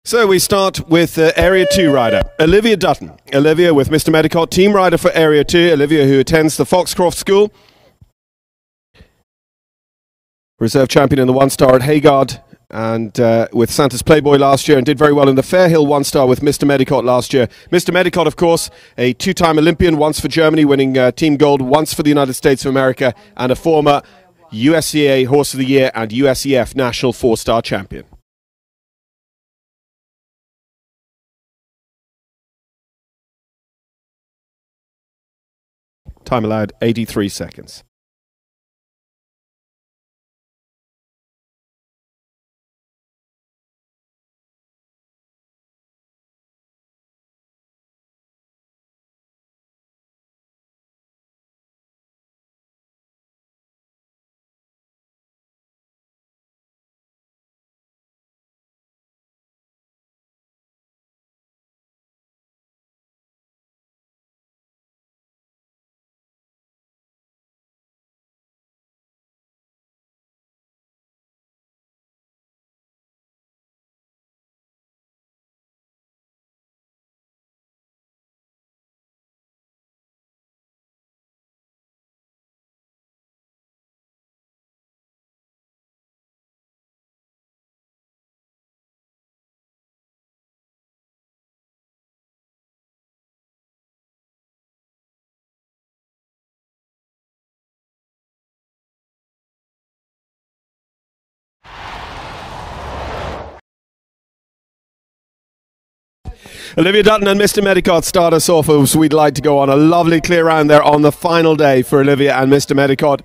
So we start with Area 2 rider, Olivia Dutton. Olivia with Mr. Medicott, team rider for Area 2. Olivia, who attends the Foxcroft School. Reserve champion in the one-star at Hayguard and with Santa's Playboy last year, and did very well in the Fairhill one-star with Mr. Medicott last year. Mr. Medicott, of course, a two-time Olympian, once for Germany, winning team gold, once for the United States of America, and a former USCA Horse of the Year and USEF National four-star champion. Time allowed 83 seconds. Olivia Dutton and Mr. Medicott start us off as we'd like to go on. A lovely clear round there on the final day for Olivia and Mr. Medicott.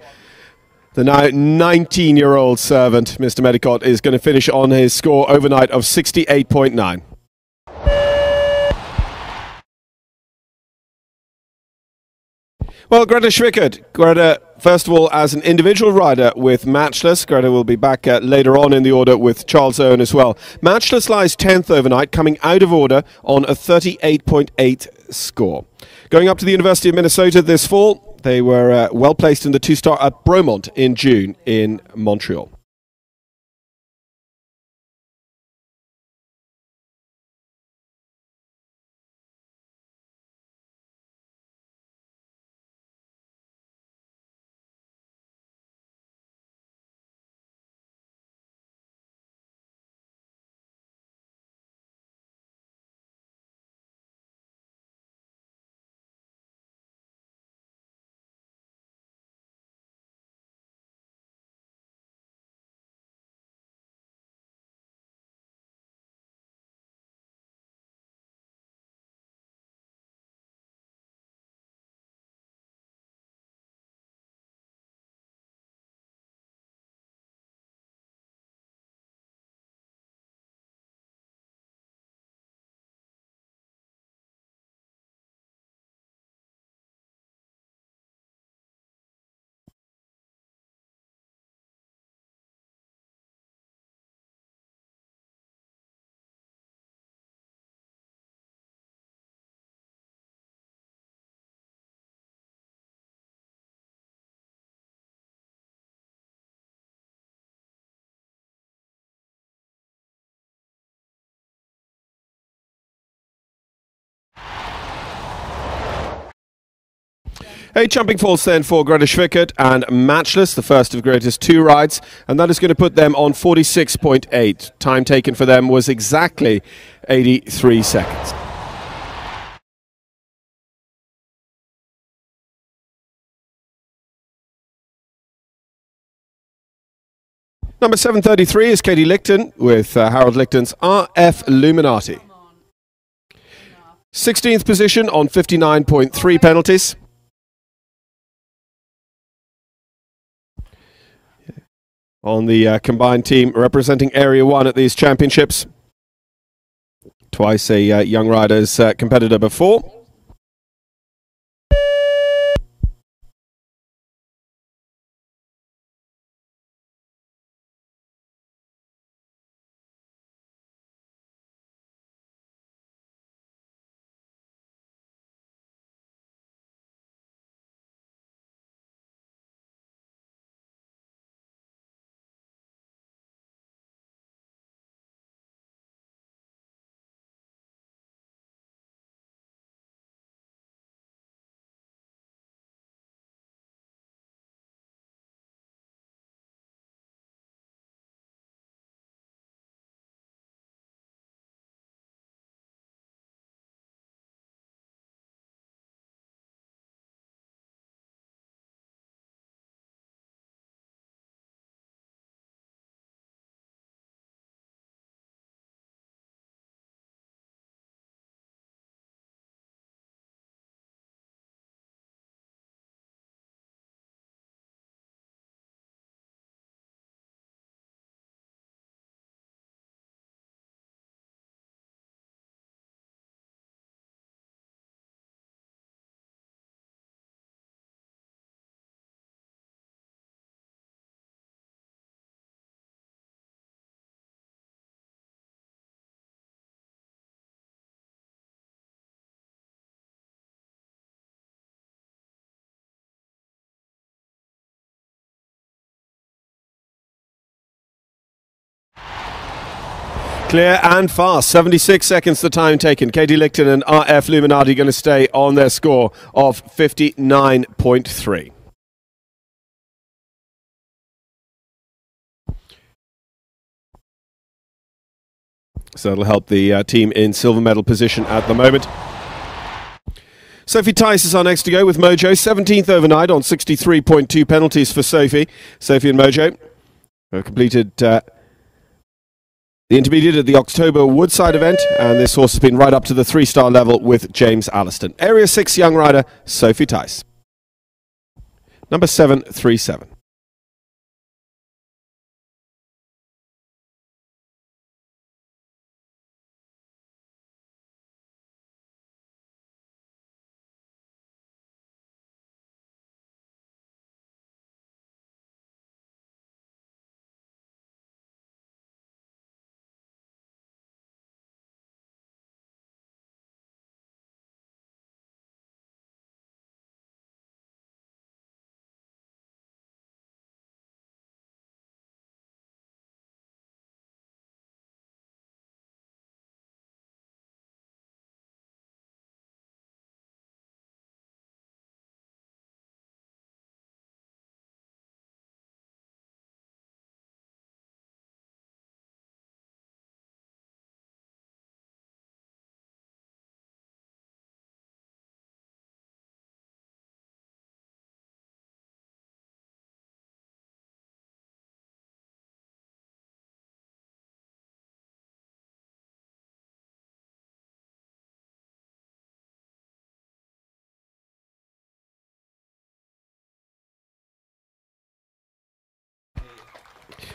The now 19-year-old servant, Mr. Medicott, is going to finish on his score overnight of 68.9. Well, Greta Schwickert. Greta, first of all, as an individual rider with Matchless. Greta will be back later on in the order with Charles Owen as well. Matchless lies 10th overnight, coming out of order on a 38.8 score. Going up to the University of Minnesota this fall, they were well placed in the two-star at Bromont in June in Montreal. A jumping falls then for Greta Schwickert and Matchless, the first of Greta's two rides, and that is going to put them on 46.8. Time taken for them was exactly 83 seconds. Number 733 is Katie Licton with Harold Licton's RF Illuminati. 16th position on 59.3 penalties. On the combined team representing Area 1 at these championships. Twice a young rider's competitor before. Clear and fast. 76 seconds the time taken. Katie Licton and RF Luminati going to stay on their score of 59.3. So it'll help the team in silver medal position at the moment. Sophie Tice is our next to go with Mojo. 17th overnight on 63.2 penalties for Sophie. Sophie and Mojo have completed the intermediate at the October Woodside event, and this horse has been right up to the 3-star level with James Alliston. Area 6 young rider, Sophie Tice. Number 737.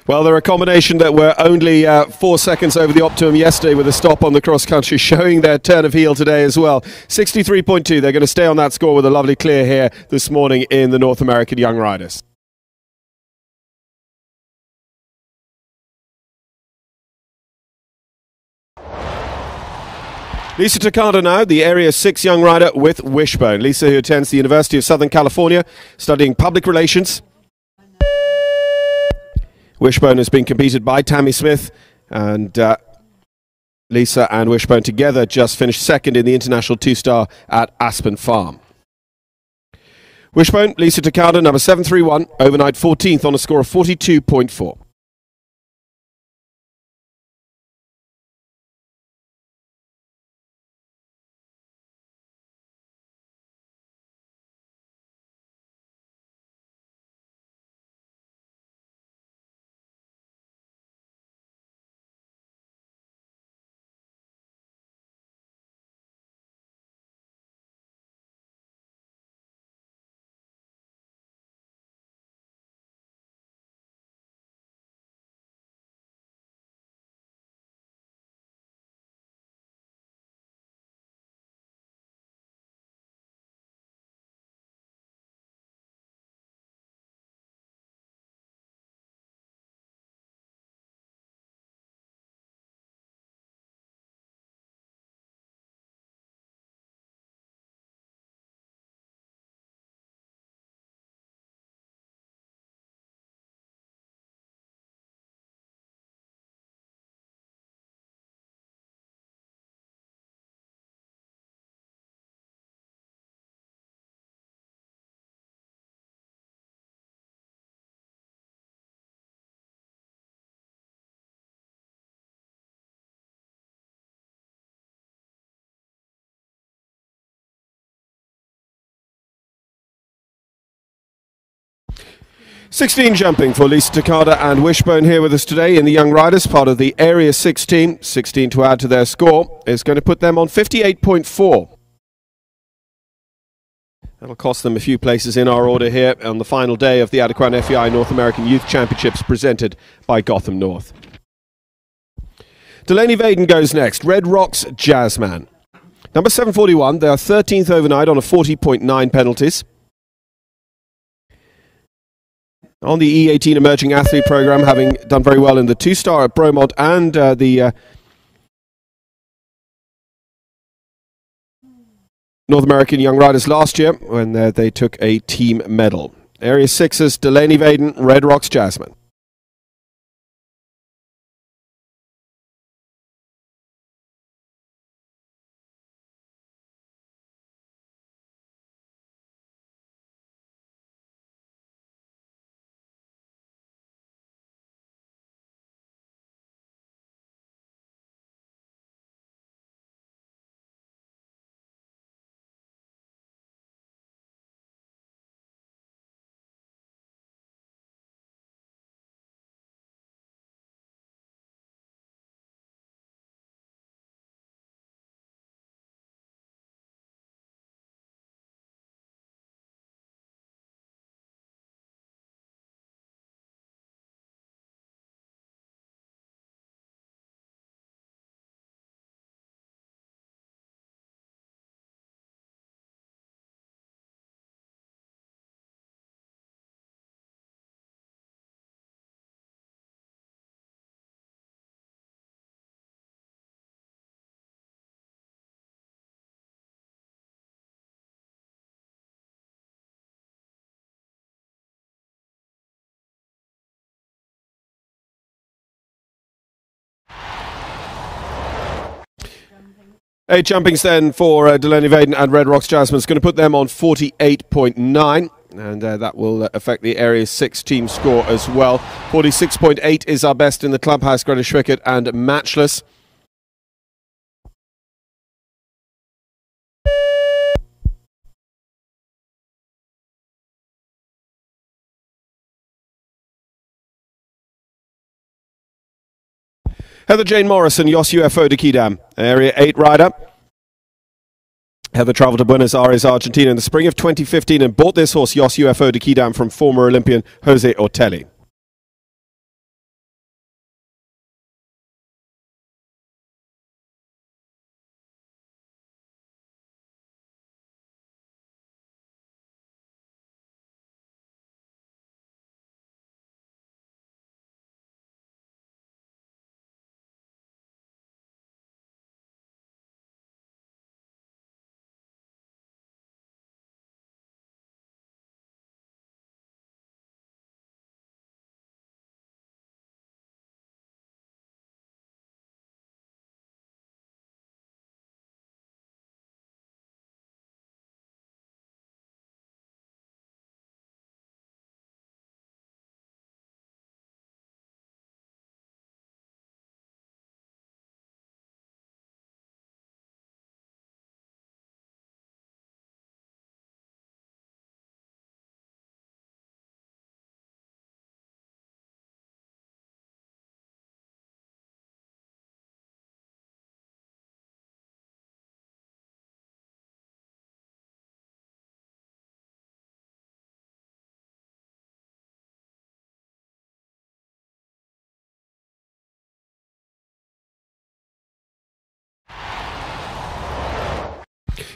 Well, they're a combination that were only 4 seconds over the optimum yesterday with a stop on the cross-country, showing their turn of heel today as well. 63.2, they're going to stay on that score with a lovely clear here this morning in the North American Young Riders. Lisa Takada now, the Area 6 young rider with Wishbone. Lisa, who attends the University of Southern California, studying public relations. Wishbone has been competed by Tammy Smith, and Lisa and Wishbone together just finished second in the International 2-star at Aspen Farm. Wishbone, Lisa Takada, number 731, overnight 14th on a score of 42.4. "16 jumping for Lisa Takada and Wishbone here with us today in the Young Riders, part of the Area 6 team. 16 to add to their score is going to put them on 58.4. That'll cost them a few places in our order here on the final day of the Adequan FEI North American Youth Championships presented by Gotham North. Delaney Vaden goes next. Red Rocks Jazzman. Number 741, they are 13th overnight on a 40.9 penalties. On the E18 Emerging Athlete Program, having done very well in the 2-star at Bromont and the North American Young Riders last year, when they took a team medal. Area 6's Delaney Vaden, Red Rocks Jasmine. 8 jumpings then for Delaney Vaden and Red Rocks Jasmine. It's going to put them on 48.9. And that will affect the Area 6 team score as well. 46.8 is our best in the clubhouse, Greta Schwickert and Matchless. Heather Jane Morrison, Yos UFO de Kidam, Area 8 rider. Heather travelled to Buenos Aires, Argentina in the spring of 2015 and bought this horse, Yos UFO de Kidam, from former Olympian Jose Ortelli.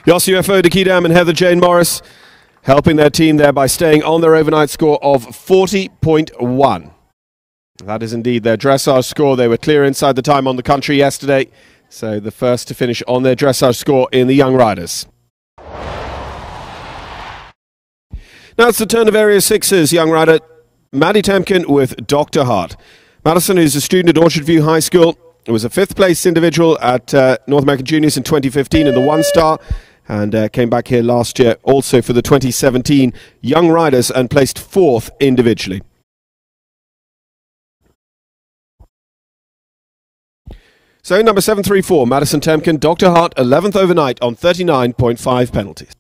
Yos UFO de Kidam and Heather Jane Morris helping their team there by staying on their overnight score of 40.1. That is indeed their dressage score. They were clear inside the time on the country yesterday, so the first to finish on their dressage score in the young riders. Now it's the turn of Area 6's young rider Maddie Temkin with Dr. Hart. Madison, who's a student at Orchard View High School, was a 5th place individual at North American Juniors in 2015 in the 1-star, and came back here last year also for the 2017 Young Riders and placed 4th individually. So number 734, Madison Temkin, Dr. Hart, 11th overnight on 39.5 penalties.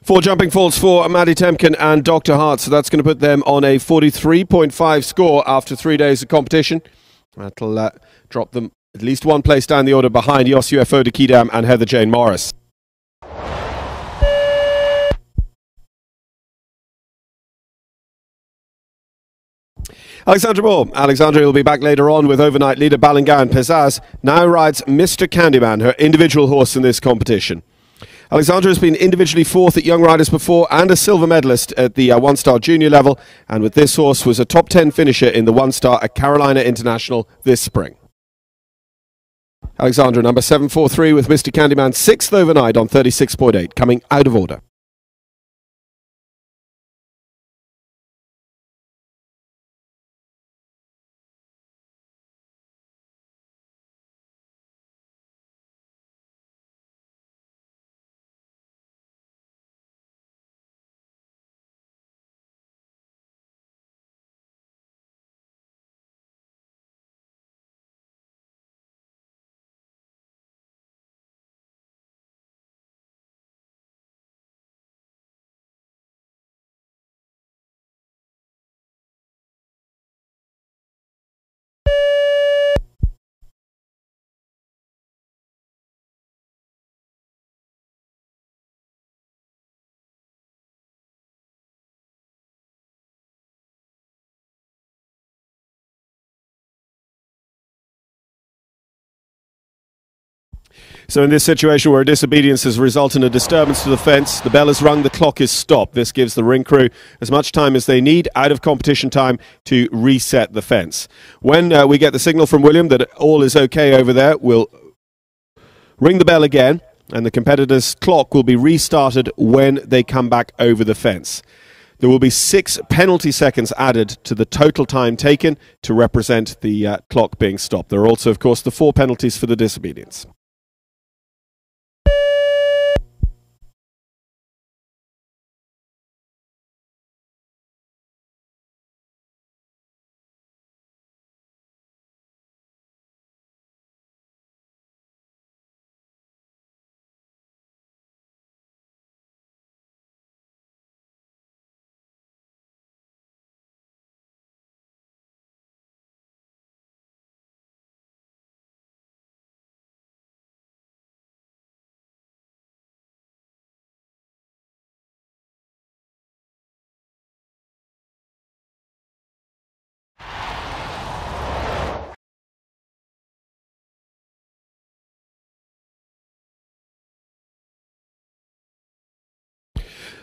Four jumping falls for Maddie Temkin and Dr. Hart, so that's going to put them on a 43.5 score after 3 days of competition. That'll drop them at least one place down the order behind Yos UFO de Kidam and Heather Jane Morris. Alexandra Moore. Alexandra will be back later on with overnight leader Balingan Pezaz. Now rides Mr. Candyman, her individual horse in this competition. Alexandra has been individually 4th at Young Riders before and a silver medalist at the 1-star junior level, and with this horse was a top 10 finisher in the 1-star at Carolina International this spring. Alexandra, number 743 with Mr. Candyman, 6th overnight on 36.8, coming out of order. So in this situation where a disobedience has resulted in a disturbance to the fence, the bell is rung, the clock is stopped. This gives the ring crew as much time as they need out of competition time to reset the fence. When we get the signal from William that all is okay over there, we'll ring the bell again, and the competitor's clock will be restarted when they come back over the fence. There will be 6 penalty seconds added to the total time taken to represent the clock being stopped. There are also, of course, the 4 penalties for the disobedience.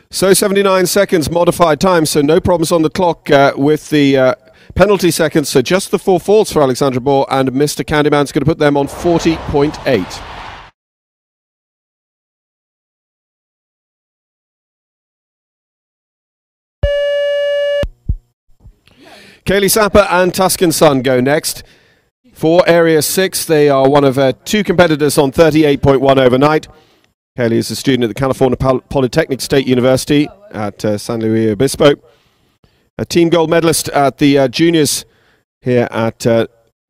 So 79 seconds modified time, so no problems on the clock with the penalty seconds. So just the 4 faults for Alexandra Bohr, and Mr. Candyman's going to put them on 40.8. Kaylee Sapper and Tuscan Sun go next. For Area 6, they are one of 2 competitors on 38.1 overnight. Kaylee is a student at the California Polytechnic State University at San Luis Obispo. A team gold medalist at the juniors here at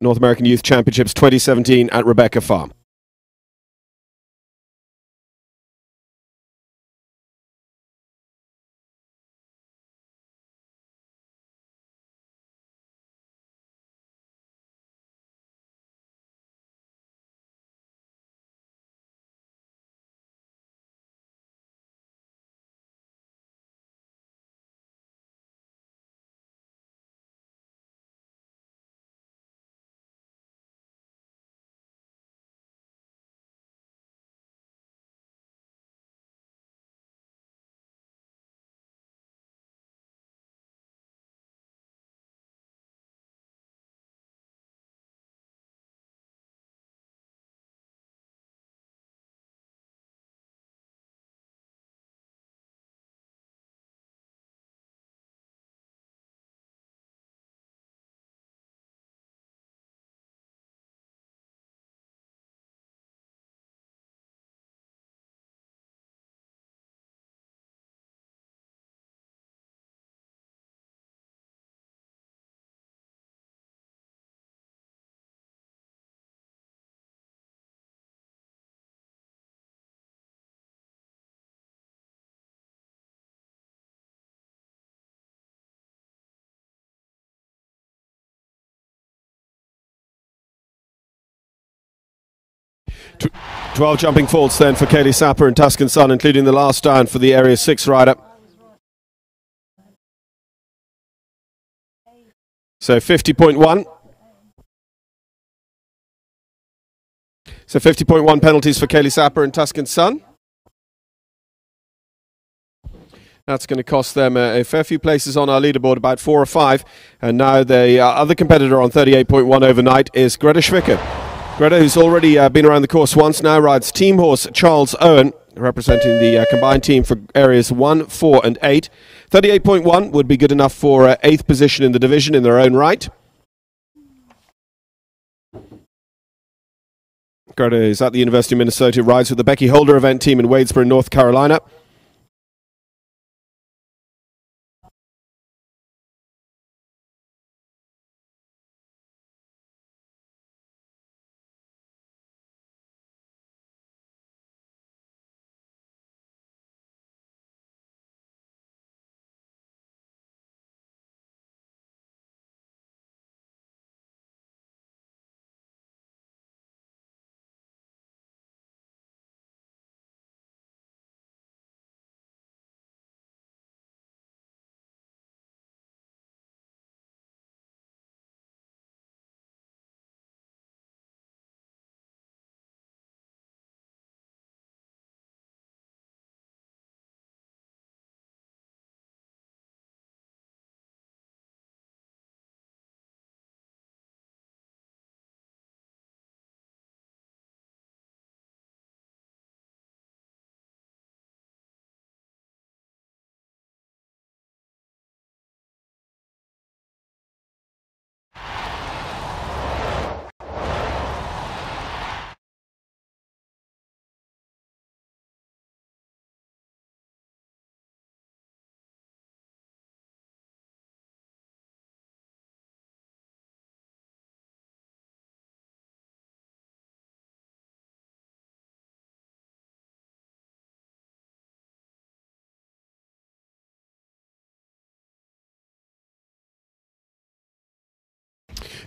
North American Youth Championships 2017 at Rebecca Farm. Tw 12 jumping faults then for Kaylee Sapper and Tuscan Sun, including the last down for the Area 6 rider. So 50.1. So 50.1 penalties for Kaylee Sapper and Tuscan Sun. That's going to cost them a fair few places on our leaderboard, about 4 or 5. And now the other competitor on 38.1 overnight is Greta Schwicker. Greta, who's already been around the course once, now rides team horse Charles Owen, representing the combined team for areas 1, 4 and 8. 38.1 would be good enough for 8th position in the division in their own right. Greta is at the University of Minnesota, rides with the Becky Holder event team in Wadesboro, North Carolina.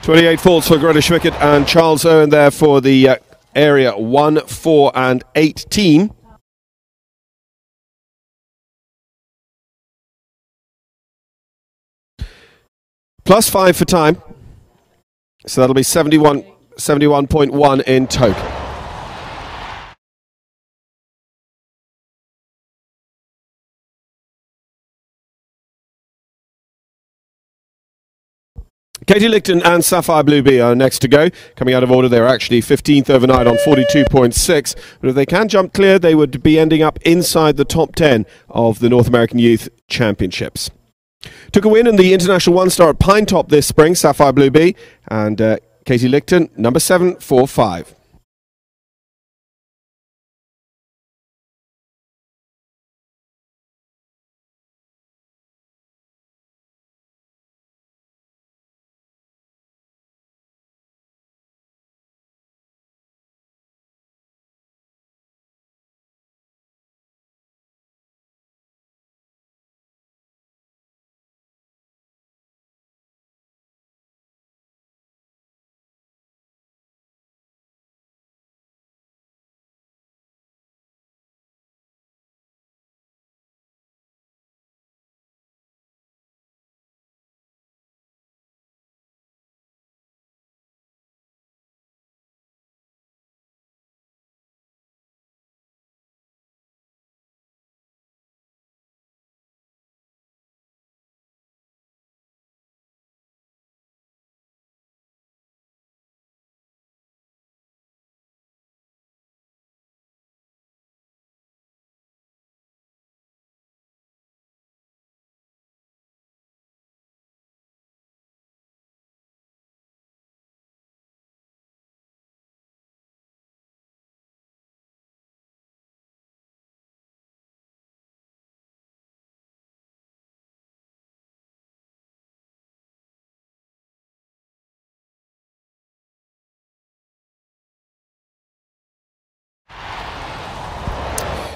28 faults for Greta Schwickert and Charles Owen there for the area 1, 4 and 8 team. Plus 5 for time. So that'll be 71.1 in total. Katie Licton and Sapphire Blue Bee are next to go. Coming out of order, they're actually 15th overnight on 42.6. But if they can jump clear, they would be ending up inside the top 10 of the North American Youth Championships. Took a win in the International One-Star at Pine Top this spring, Sapphire Blue Bee, and Katie Licton, number 745.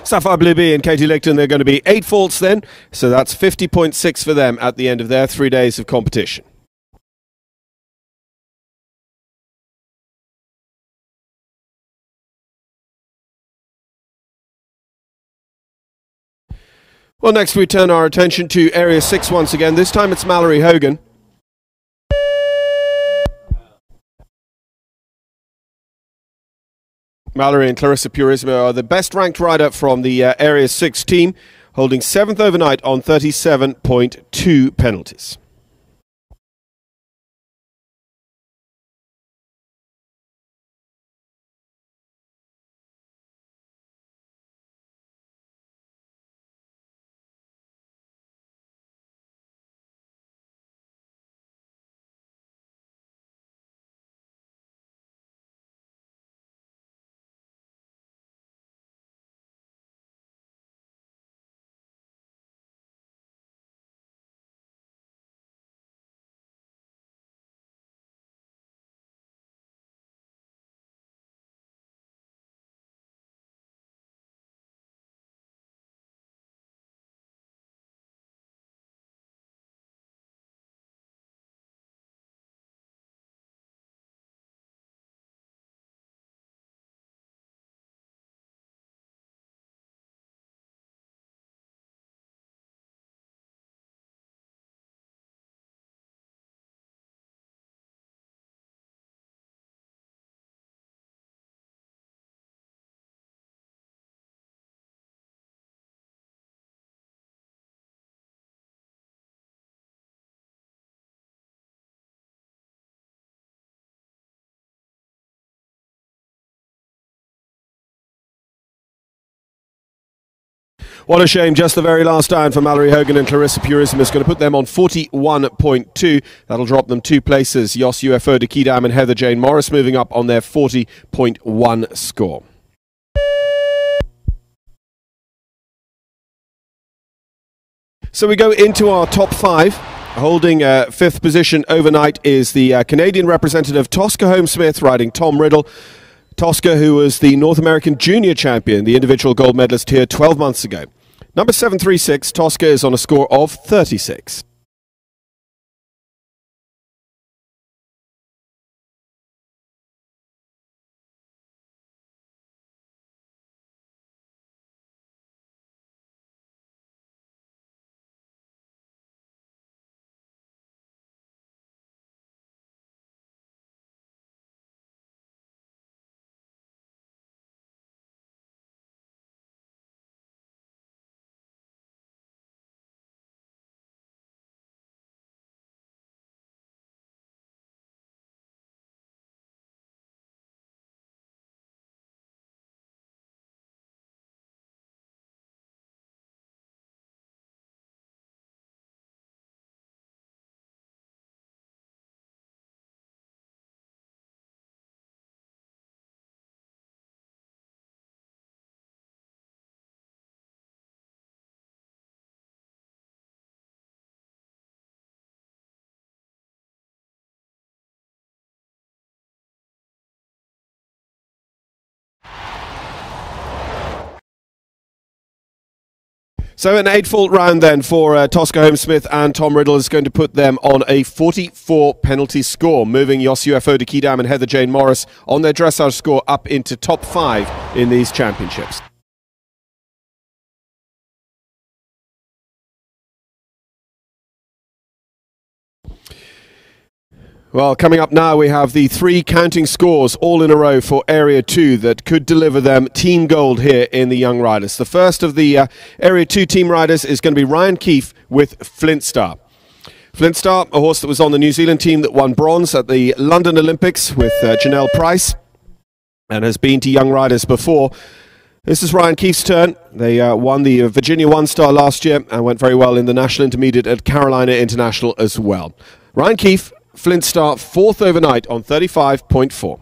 Sapphire Blue Bee and Katie Licton, they're going to be 8 faults then, so that's 50.6 for them at the end of their 3 days of competition. Well, next we turn our attention to Area 6 once again. This time it's Mallory Hogan. Mallory and Clarissa Purismo are the best-ranked rider from the Area 6 team, holding 7th overnight on 37.2 penalties. What a shame, just the very last iron for Mallory Hogan and Clarissa Purismo is going to put them on 41.2. That'll drop them 2 places. Yos UFO, Dekidam and Heather Jane Morris moving up on their 40.1 score. So we go into our top 5. Holding 5th position overnight is the Canadian representative Tosca Holmes-Smith riding Tom Riddle. Tosca, who was the North American Junior Champion, the individual gold medalist here 12 months ago. Number 736, Tosca is on a score of 36. So an eightfold round then for Tosca Holmes-Smith and Tom Riddle is going to put them on a 44 penalty score, moving Yosi Ufo Kidam and Heather Jane Morris on their dressage score up into top 5 in these championships. Well, coming up now, we have the 3 counting scores all in a row for Area 2 that could deliver them team gold here in the Young Riders. The first of the Area 2 team riders is going to be Ryan Keefe with Flintstar. Flintstar, a horse that was on the New Zealand team that won bronze at the London Olympics with Janelle Price and has been to Young Riders before. This is Ryan Keefe's turn. They won the Virginia One Star last year and went very well in the National Intermediate at Carolina International as well. Ryan Keefe, Flintstar, 4th overnight on 35.4.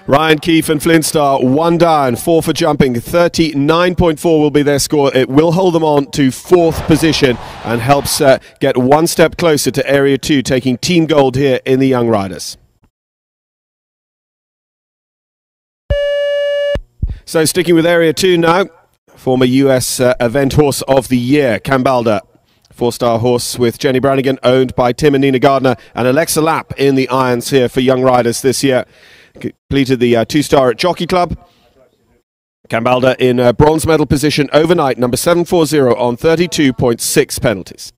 Ryan Keefe and Flintstar, 1 down, 4 for jumping, 39.4 will be their score. It will hold them on to 4th position and helps get 1 step closer to Area 2, taking team gold here in the Young Riders. So sticking with Area 2 now, former US event horse of the year, Cambalda. 4-star horse with Jenny Brannigan, owned by Tim and Nina Gardner, and Alexa Lapp in the irons here for Young Riders this year. Completed the 2-star at Jockey Club. Cambalda in bronze medal position overnight, number 740 on 32.6 penalties.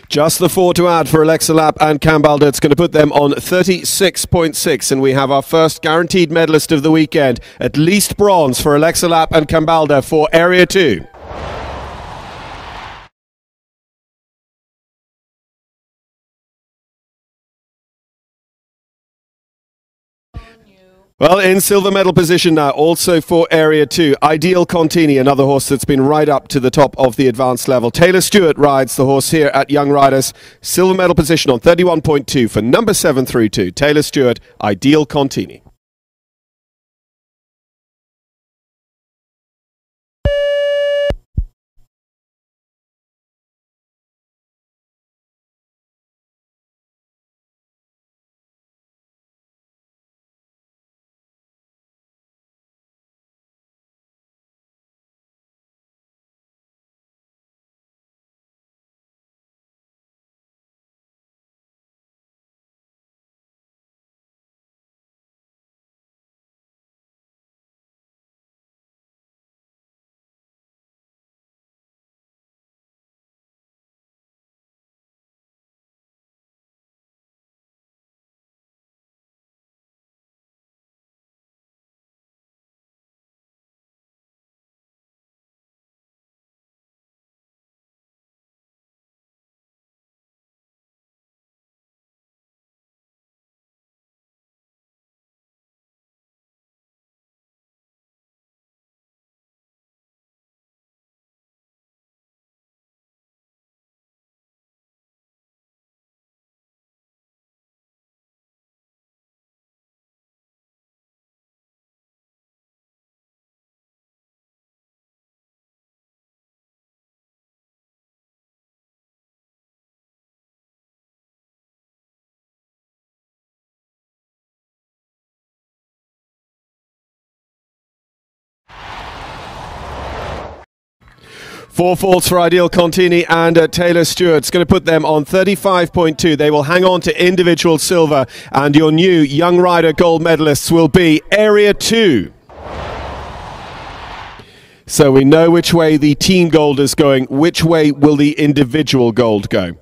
Just the 4 to add for Alexa Lapp and Cambalda. It's going to put them on 36.6, and we have our first guaranteed medalist of the weekend. At least bronze for Alexa Lapp and Cambalda for Area 2. Well, in silver medal position now, also for Area 2, Ideal Contini, another horse that's been right up to the top of the advanced level. Taylor Stewart rides the horse here at Young Riders. Silver medal position on 31.2 for number 7 through 2. Taylor Stewart, Ideal Contini. 4 faults for Ideal Contini and Taylor Stewart. It's going to put them on 35.2. They will hang on to individual silver, and your new young rider gold medalists will be Area 2. So we know which way the team gold is going. Which way will the individual gold go?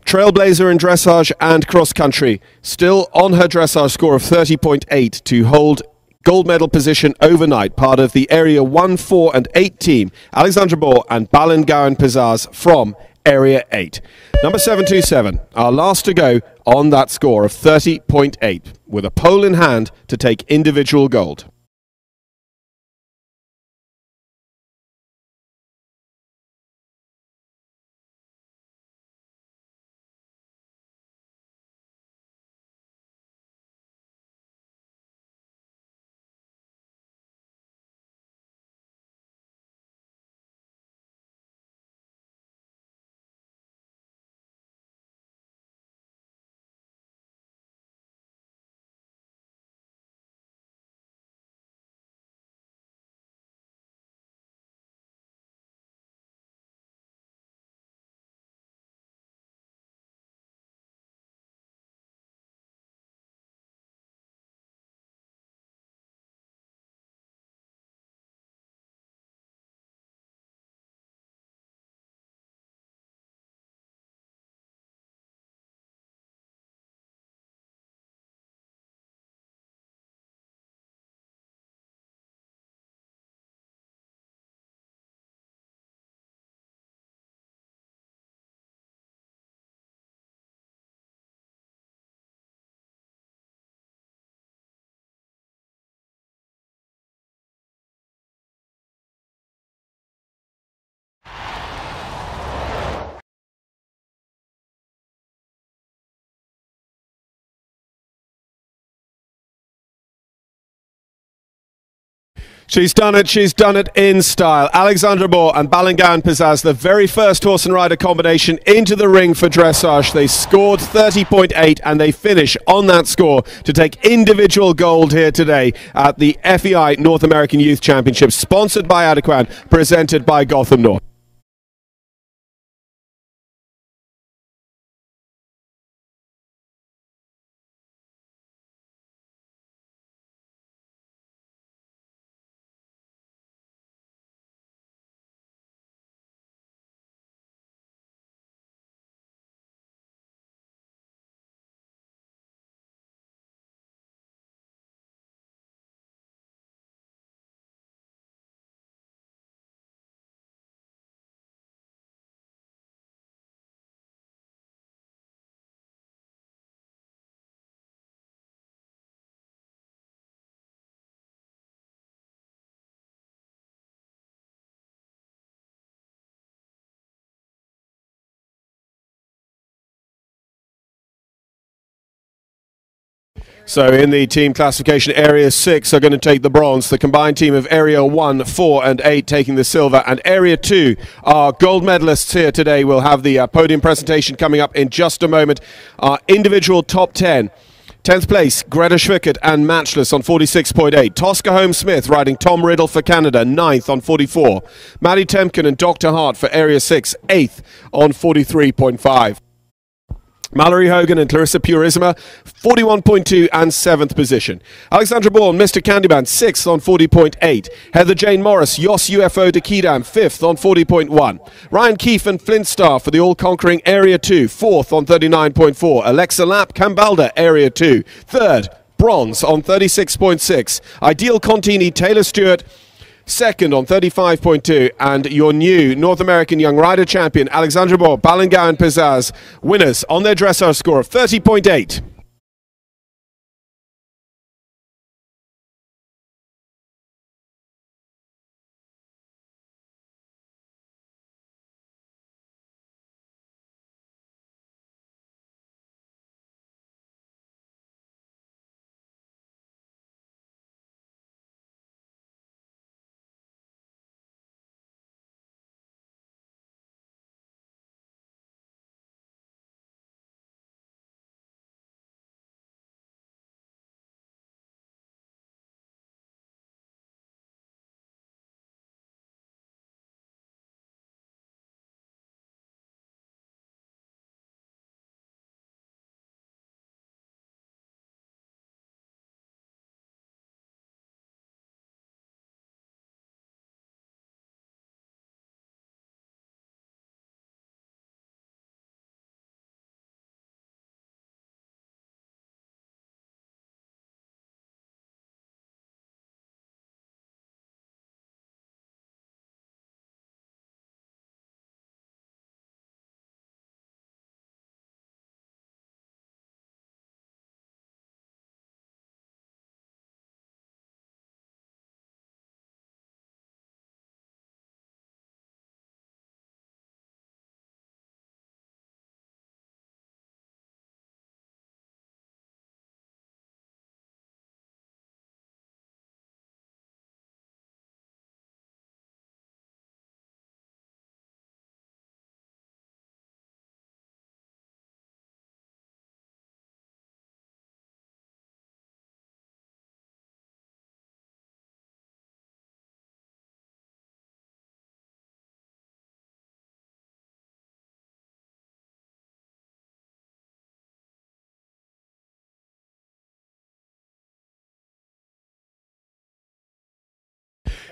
Trailblazer in dressage and cross country, still on her dressage score of 30.8 to hold gold medal position overnight, part of the Area 1, 4 and 8 team, Alexandra Bohr and Balin Pizzazz from Area 8. Number 727, our last to go on that score of 30.8, with a pole in hand to take individual gold. She's done it in style. Alexandra Bohr and Balin Pizzazz, the very first horse and rider combination into the ring for dressage. They scored 30.8 and they finish on that score to take individual gold here today at the FEI North American Youth Championship, sponsored by Adequan, presented by Gotham North. So in the team classification, Area 6 are going to take the bronze. The combined team of Area 1, 4 and 8 taking the silver. And Area 2, our gold medalists here today, will have the podium presentation coming up in just a moment. Our individual top 10. 10th place, Greta Schwickert and Matchless on 46.8. Tosca Holmes-Smith riding Tom Riddle for Canada, 9th on 44. Maddie Temkin and Dr. Hart for Area 6, 8th on 43.5. Mallory Hogan and Clarissa Purisima, 41.2 and 7th position. Alexandra Bourne, Mr. Candyman, 6th on 40.8. Heather Jane Morris, Yos UFO de Kidam, 5th on 40.1. Ryan Keefe and Flint Star for the all-conquering Area 2, 4th on 39.4. Alexa Lapp, Cambalda, Area 2, 3rd, bronze on 36.6. Ideal Contini, Taylor Stewart, 2nd on 35.2, and your new North American Young Rider champion, Alexandra Bohr, Balin Pizzazz, winners on their dressage score of 30.8.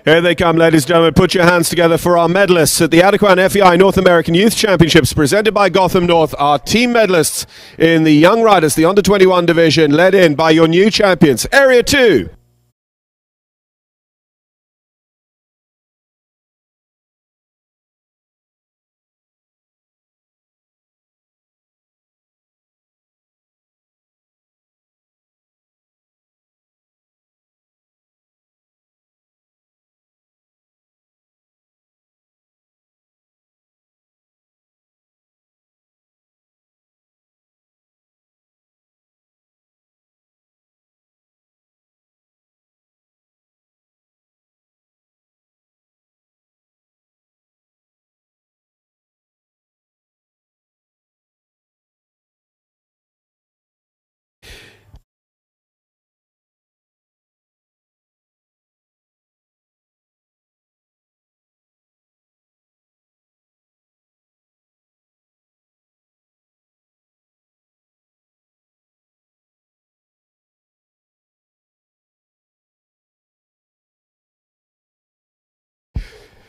Here they come, ladies and gentlemen. Put your hands together for our medalists at the Adequan FEI North American Youth Championships presented by Gotham North. Our team medalists in the Young Riders, the Under-21 division, led in by your new champions, Area 2.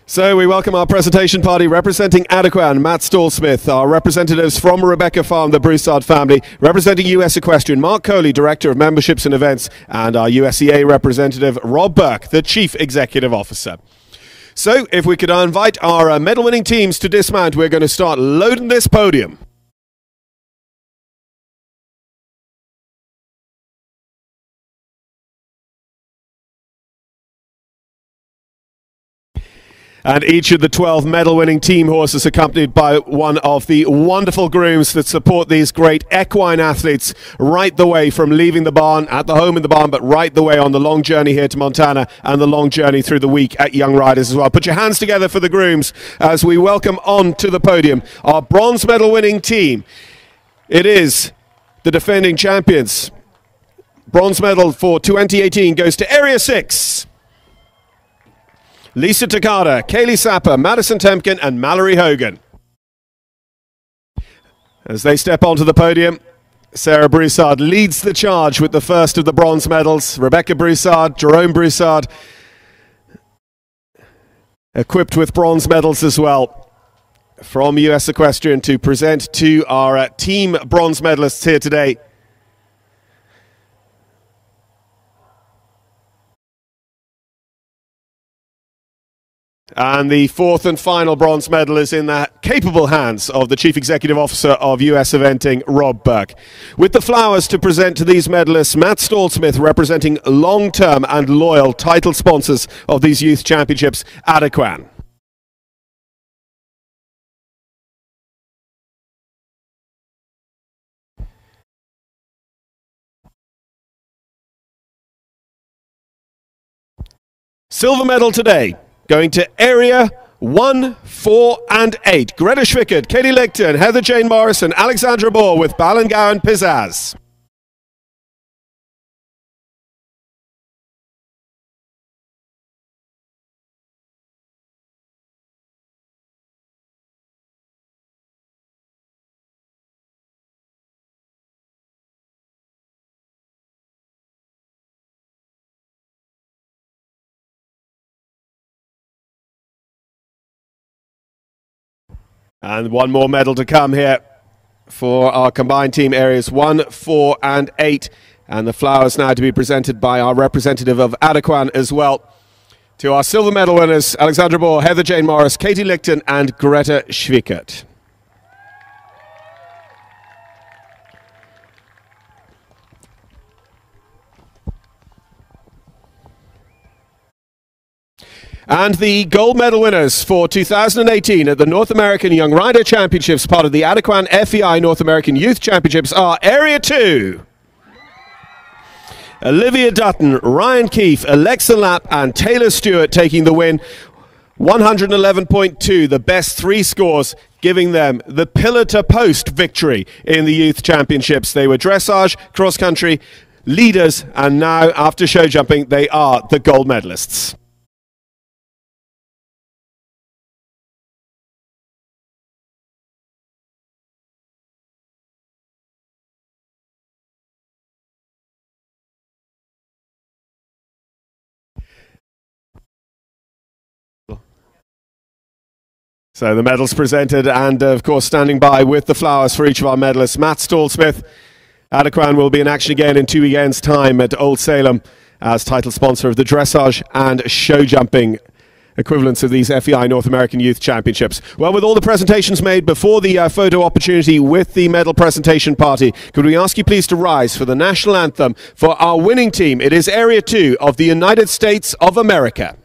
So we welcome our presentation party representing Adequan, Matt Stallsmith, our representatives from Rebecca Farm, the Broussard family, representing US Equestrian, Mark Coley, Director of Memberships and Events, and our USEA representative, Rob Burke, the Chief Executive Officer. So if we could invite our medal-winning teams to dismount, we're going to start loading this podium. And each of the 12 medal-winning team horses accompanied by one of the wonderful grooms that support these great equine athletes right the way from leaving the barn, at the home in the barn, but right the way on the long journey here to Montana and the long journey through the week at Young Riders as well. Put your hands together for the grooms as we welcome on to the podium our bronze medal-winning team. It is the defending champions. Bronze medal for 2018 goes to Area 6. Lisa Takada, Kaylee Sapper, Madison Temkin, and Mallory Hogan. As they step onto the podium, Sarah Broussard leads the charge with the first of the bronze medals. Rebecca Broussard, Jerome Broussard, equipped with bronze medals as well from US Equestrian to present to our team bronze medalists here today. And the fourth and final bronze medal is in the capable hands of the Chief Executive Officer of US Eventing, Rob Burke. With the flowers to present to these medalists, Matt Stallsmith representing long-term and loyal title sponsors of these youth championships, Adequan. Silver medal today, going to Area 1, 4, and 8. Greta Schwickert, Katie Licton, Heather Jane Morris, and Alexandra Bohr with Balangao and Pizzazz. And one more medal to come here for our combined team areas 1, 4, and 8. And the flowers now to be presented by our representative of Adequan as well. To our silver medal winners, Alexandra Bohr, Heather Jane Morris, Katie Licton, and Greta Schwickert. And the gold medal winners for 2018 at the North American Young Rider Championships, part of the Adequan FEI North American Youth Championships, are Area 2. Olivia Dutton, Ryan Keefe, Alexa Lapp, and Taylor Stewart taking the win. 111.2, the best three scores, giving them the pillar-to-post victory in the Youth Championships. They were dressage, cross-country, leaders, and now, after show jumping, they are the gold medalists. So the medals presented, and of course standing by with the flowers for each of our medalists. Matt Stallsmith, Adequan will be in action again in 2 weekends' time at Old Salem as title sponsor of the dressage and show jumping equivalents of these FEI North American Youth Championships. Well, with all the presentations made before the photo opportunity with the medal presentation party, could we ask you please to rise for the national anthem for our winning team? It is Area 2 of the United States of America.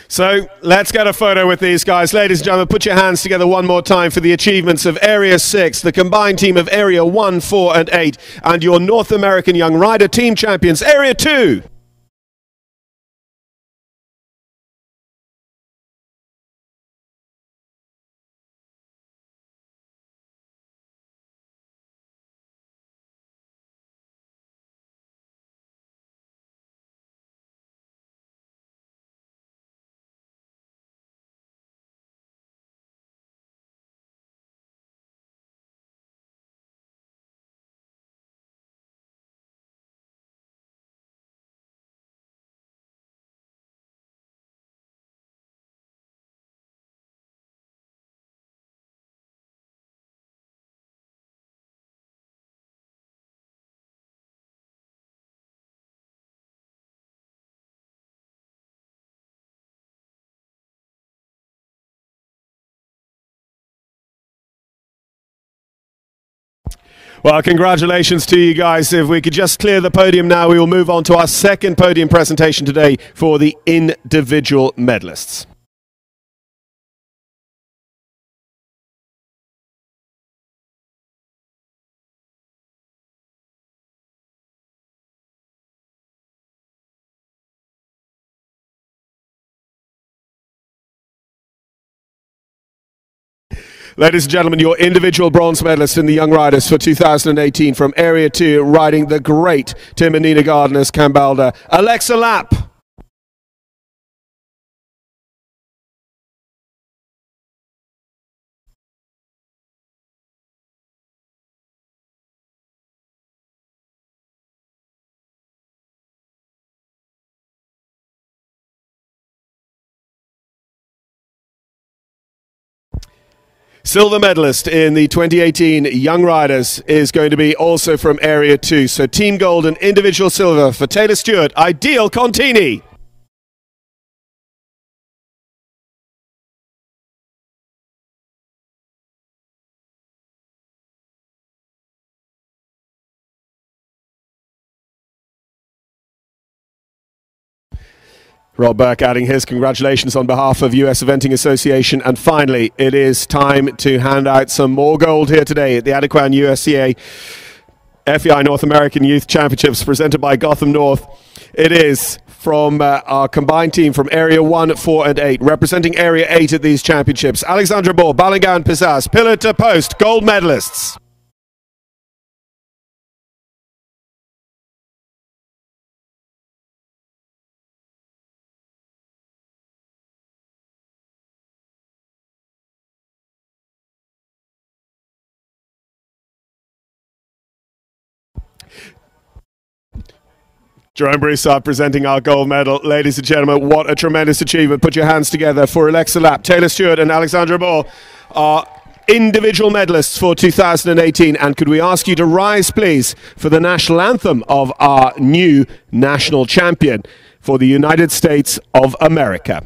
So let's get a photo with these guys. Ladies and gentlemen, put your hands together one more time for the achievements of Area 6, the combined team of Area 1, 4 and 8, and your North American Young Rider Team Champions, Area 2. Well, congratulations to you guys. If we could just clear the podium now, we will move on to our second podium presentation today for the individual medalists. Ladies and gentlemen, your individual bronze medalist in the Young Riders for 2018 from Area 2, riding the great Tim and Nina Gardner's Cambalda, Alexa Lapp. Silver medalist in the 2018 Young Riders is going to be also from Area 2. So team gold and individual silver for Taylor Stewart, Ideal Contini. Rob Burke adding his congratulations on behalf of US Eventing Association. And finally, it is time to hand out some more gold here today at the Adequan USCA FEI North American Youth Championships presented by Gotham North. It is from our combined team from Area 1, 4 and 8, representing Area 8 at these championships. Alexandra Ball, Balangan Pizzazz, pillar to post, gold medalists. Jerome Broussard presenting our gold medal. Ladies and gentlemen, what a tremendous achievement. Put your hands together for Alexa Lapp, Taylor Stewart and Alexandra Moore, our individual medalists for 2018. And could we ask you to rise, please, for the national anthem of our new national champion for the United States of America.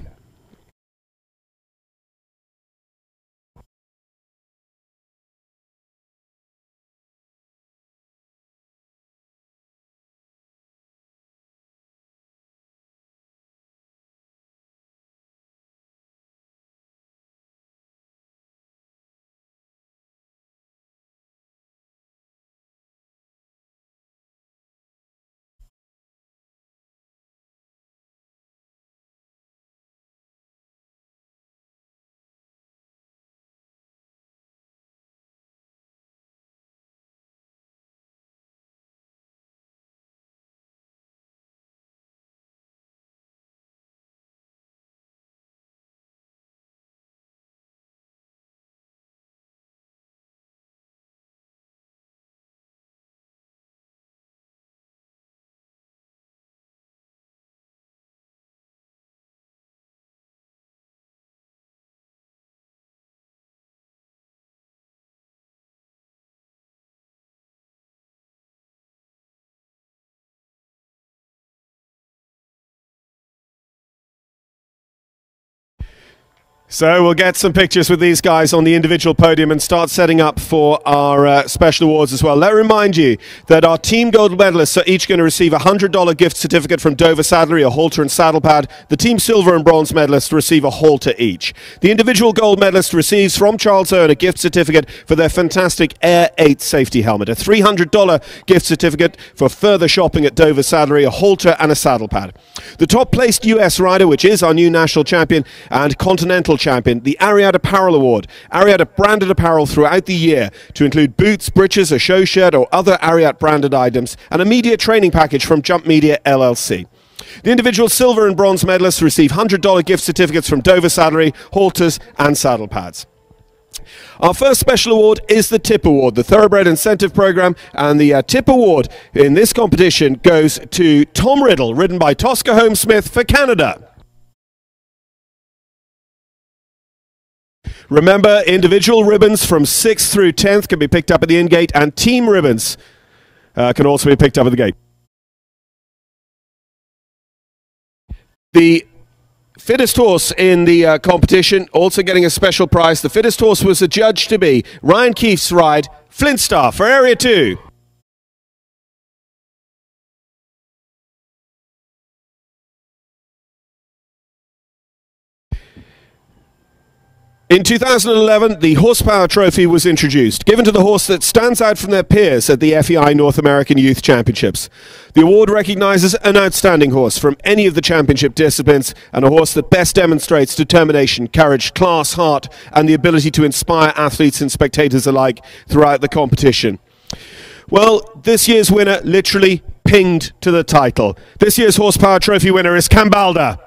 So we'll get some pictures with these guys on the individual podium and start setting up for our special awards as well. Let me remind you that our team gold medalists are each going to receive a $100 gift certificate from Dover Saddlery, a halter and saddle pad. The team silver and bronze medalists receive a halter each. The individual gold medalist receives from Charles Owen a gift certificate for their fantastic Air 8 safety helmet, a $300 gift certificate for further shopping at Dover Saddlery, a halter and a saddle pad. The top placed US rider, which is our new national champion and continental champion, the Ariat Apparel Award. Ariat have branded apparel throughout the year to include boots, breeches, a show shirt or other Ariat branded items, and a media training package from Jump Media LLC. The individual silver and bronze medalists receive $100 gift certificates from Dover Saddlery, halters and saddle pads. Our first special award is the Tip Award, the Thoroughbred Incentive Program, and the Tip Award in this competition goes to Tom Riddle, ridden by Tosca Holmes Smith for Canada. Remember, individual ribbons from 6th through 10th can be picked up at the in-gate, and team ribbons can also be picked up at the gate. The fittest horse in the competition, also getting a special prize. The fittest horse was adjudged to be Ryan Keefe's ride, Flintstar for Area 2. In 2011, the Horsepower Trophy was introduced, given to the horse that stands out from their peers at the FEI North American Youth Championships. The award recognizes an outstanding horse from any of the championship disciplines and a horse that best demonstrates determination, courage, class, heart, and the ability to inspire athletes and spectators alike throughout the competition. Well, this year's winner literally pinged to the title. This year's Horsepower Trophy winner is Cambalda.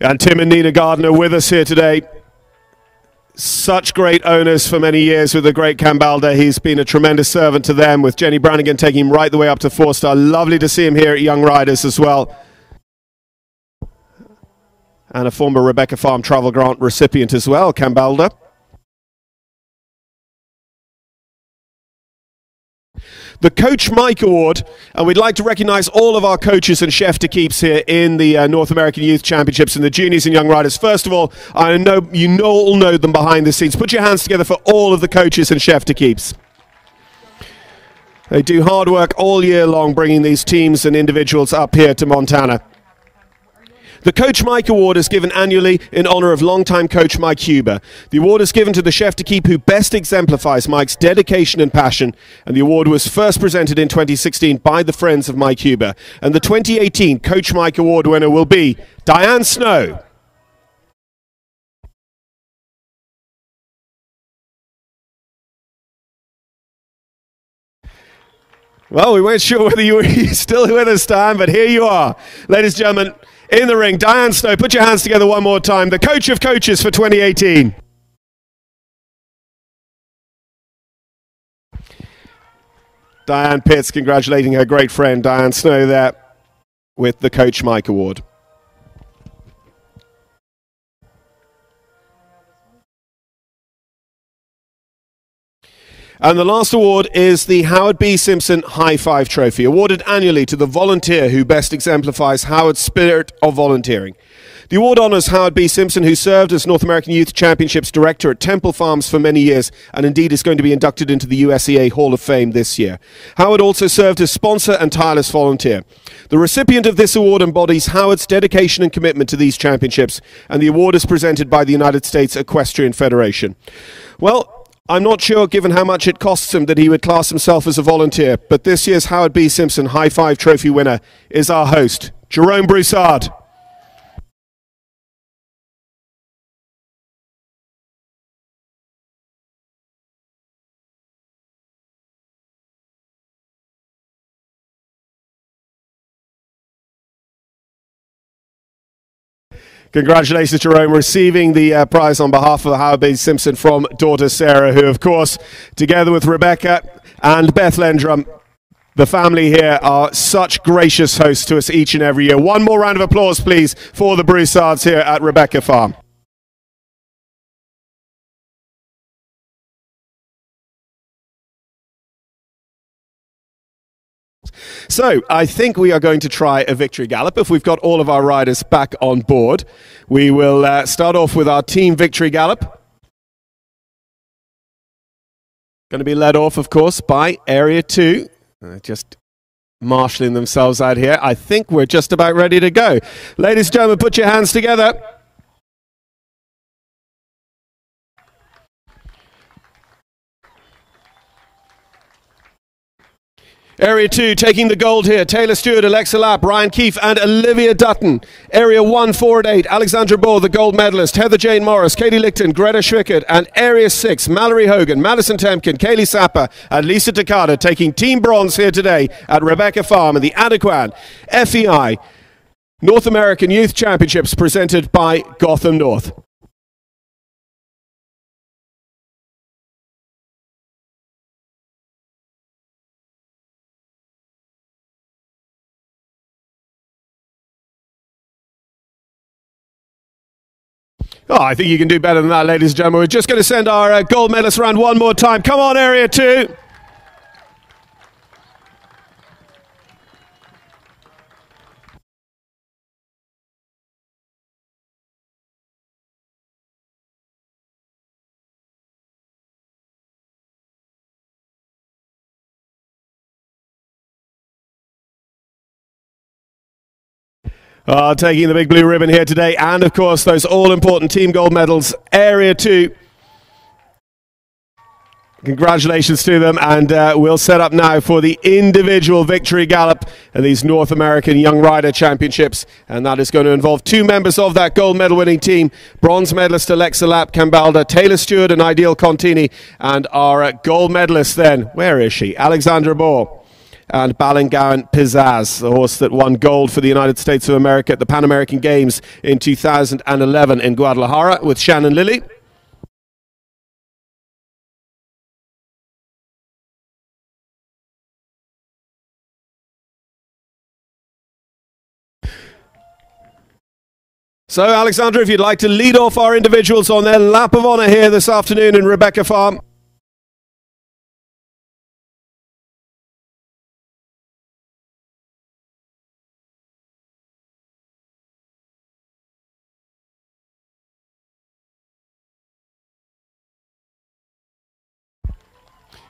And Tim and Nina Gardner with us here today. Such great owners for many years with the great Cambalda. He's been a tremendous servant to them, with Jenny Brannigan taking him right the way up to 4-star. Lovely to see him here at Young Riders as well. And a former Rebecca Farm Travel Grant recipient as well, Cambalda. The Coach Mike Award, and we'd like to recognise all of our coaches and chef de keeps here in the North American Youth Championships and the juniors and young riders. First of all, I know you all know them behind the scenes. Put your hands together for all of the coaches and chef de keeps. They do hard work all year long, bringing these teams and individuals up here to Montana. The Coach Mike Award is given annually in honour of longtime coach Mike Huber. The award is given to the chef de keep who best exemplifies Mike's dedication and passion, and the award was first presented in 2016 by the Friends of Mike Huber. And the 2018 Coach Mike Award winner will be Diane Snow. Well, we weren't sure whether you were still with us, Diane, but here you are. Ladies and gentlemen, in the ring, Diane Snow, put your hands together one more time. The coach of coaches for 2018. Diane Pitts congratulating her great friend Diane Snow there with the Coach Mike Award. And the last award is the Howard B. Simpson High Five Trophy, awarded annually to the volunteer who best exemplifies Howard's spirit of volunteering. The award honors Howard B. Simpson, who served as North American Youth Championships Director at Temple Farms for many years, and indeed is going to be inducted into the USEA Hall of Fame this year. Howard also served as sponsor and tireless volunteer. The recipient of this award embodies Howard's dedication and commitment to these championships, and the award is presented by the United States Equestrian Federation. Well, I'm not sure, given how much it costs him, that he would class himself as a volunteer, but this year's Howard B. Simpson High Five Trophy winner is our host, Jerome Broussard. Congratulations, Jerome, receiving the prize on behalf of Howard B. Simpson from daughter Sarah, who, of course, together with Rebecca and Beth Lendrum, the family here are such gracious hosts to us each and every year. One more round of applause, please, for the Broussards here at Rebecca Farm. So, I think we are going to try a victory gallop. If we've got all of our riders back on board, we will start off with our team victory gallop. Going to be led off, of course, by Area 2. Just marshalling themselves out here. I think we're just about ready to go. Ladies and gentlemen, put your hands together. Area 2 taking the gold here. Taylor Stewart, Alexa Lapp, Ryan Keefe and Olivia Dutton. Area 1, 4 and 8, Alexandra Bohr, the gold medalist. Heather Jane Morris, Katie Lichten, Greta Schwickert. And Area 6, Mallory Hogan, Madison Temkin, Kaylee Sapper and Lisa Takada taking team bronze here today at Rebecca Farm in the Adequan FEI North American Youth Championships presented by Gotham North. Oh, I think you can do better than that, ladies and gentlemen. We're just going to send our gold medalists around one more time. Come on, Area 2. Taking the big blue ribbon here today, and of course those all-important team gold medals, Area 2. Congratulations to them, and we'll set up now for the individual victory gallop in these North American Young Rider Championships, and that is going to involve two members of that gold medal winning team, bronze medalist Alexa Lapp Cambalda, Taylor Stewart and Ideal Contini, and our gold medalist then, where is she? Alexandra Bohr. And Balangowan Pizzazz, the horse that won gold for the United States of America at the Pan American Games in 2011 in Guadalajara with Shannon Lilly. So, Alexandra, if you'd like to lead off our individuals on their lap of honour here this afternoon in Rebecca Farm.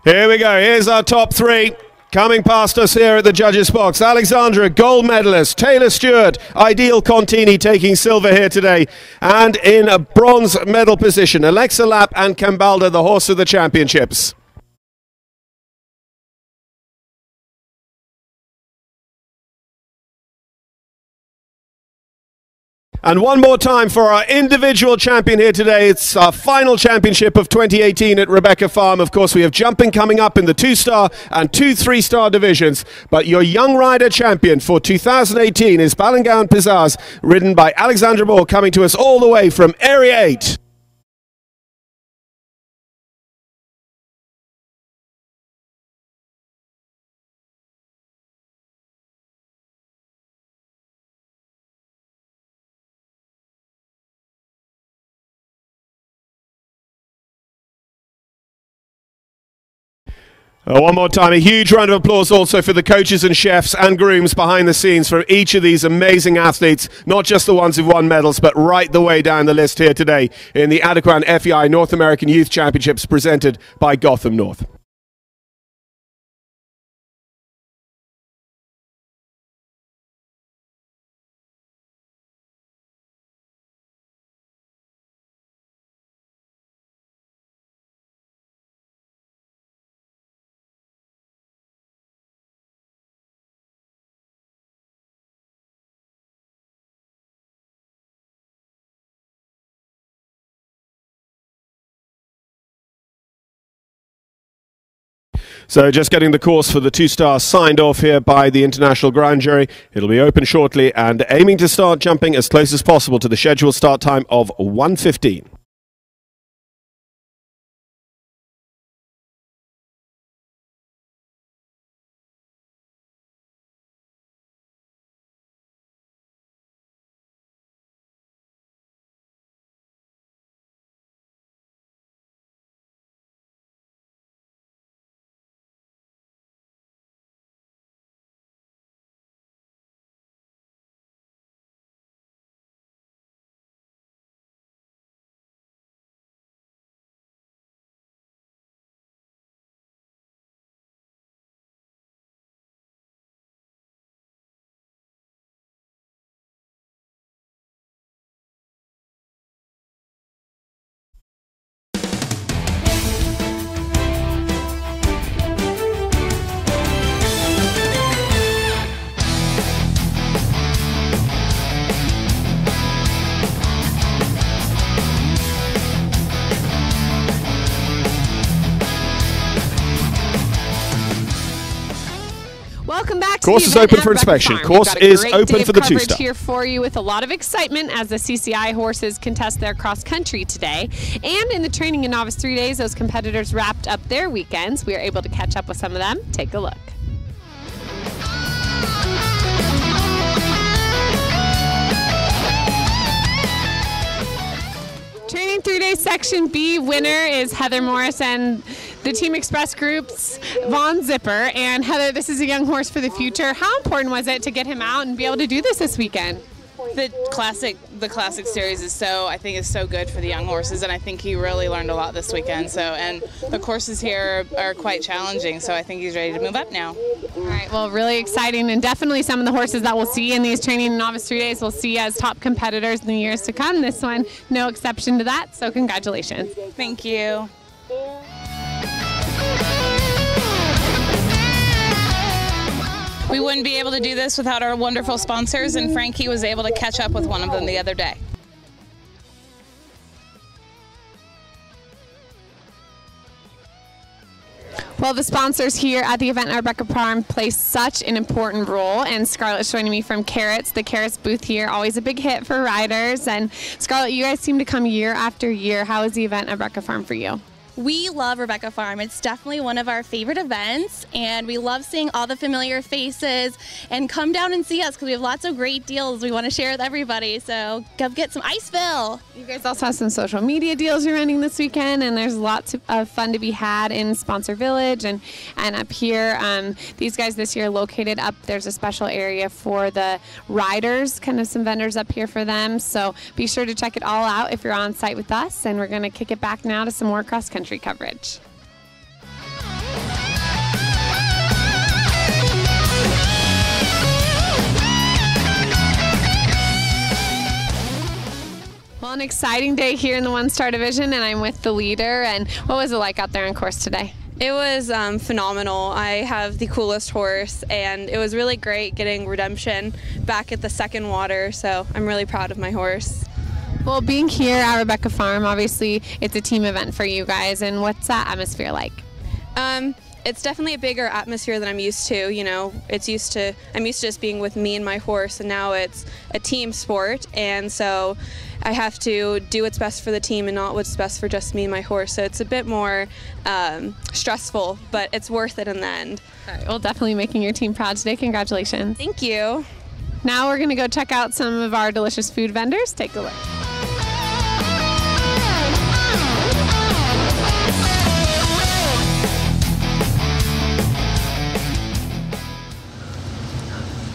Here we go. Here's our top three. Coming past us here at the judges' box, Alexandra, gold medalist. Taylor Stewart, Ideal Contini taking silver here today. And in a bronze medal position, Alexa Lapp and Cambalda, the horse of the championships. And one more time for our individual champion here today. It's our final championship of 2018 at Rebecca Farm. Of course, we have jumping coming up in the 2-star and 2 3-star divisions. But your young rider champion for 2018 is Ballingown Pizzazz, ridden by Alexandra Moore, coming to us all the way from Ariat. One more time, a huge round of applause also for the coaches and chefs and grooms behind the scenes for each of these amazing athletes, not just the ones who've won medals, but right the way down the list here today in the Adequan FEI North American Youth Championships presented by Gotham North. So just getting the course for the 2-star signed off here by the International Grand Jury. It'll be open shortly and aiming to start jumping as close as possible to the scheduled start time of 1:15. Welcome back to Course is open for inspection. Course is open for the 2-star. Here for you with a lot of excitement as the CCI horses contest their cross country today. And in the training and novice 3 days, those competitors wrapped up their weekends. We are able to catch up with some of them. Take a look. Training 3-day section B winner is Heather Morris and the Team Express Group's Von Zipper. And Heather, this is a young horse for the future. How important was it to get him out and be able to do this weekend? The classic series is I think is so good for the young horses, and I think he really learned a lot this weekend. And the courses here are quite challenging, so I think he's ready to move up now. All right, well, really exciting, and definitely some of the horses that we'll see in these training and novice 3 days we'll see as top competitors in the years to come. This one, no exception to that, so congratulations. Thank you. We wouldn't be able to do this without our wonderful sponsors, and Frankie was able to catch up with one of them the other day. Well, the sponsors here at the event at Rebecca Farm play such an important role, and Scarlett's joining me from Carrots. The Carrots booth here, always a big hit for riders. And Scarlett, you guys seem to come year after year. How is the event at Rebecca Farm for you? We love Rebecca Farm. It's definitely one of our favorite events, and we love seeing all the familiar faces. And come down and see us because we have lots of great deals we want to share with everybody. So come get some Iceville. You guys also have some social media deals you're running this weekend, and there's lots of fun to be had in Sponsor Village and up here. These guys this year located up, there's a special area for the riders, kind of some vendors up here for them. So be sure to check it all out if you're on site with us, and we're going to kick it back now to some more cross-country coverage. Well, an exciting day here in the 1-star division, and I'm with the leader. And what was it like out there on course today? It was phenomenal. I have the coolest horse, and it was really great getting redemption back at the second water, so I'm really proud of my horse. Well, being here at Rebecca Farm, obviously it's a team event for you guys, and what's that atmosphere like? It's definitely a bigger atmosphere than I'm used to. You know, I'm used to just being with me and my horse, and now it's a team sport, and so I have to do what's best for the team and not what's best for just me and my horse. So it's a bit more stressful, but it's worth it in the end. All right, well, definitely making your team proud today. Congratulations. Thank you. Now we're going to go check out some of our delicious food vendors. Take a look.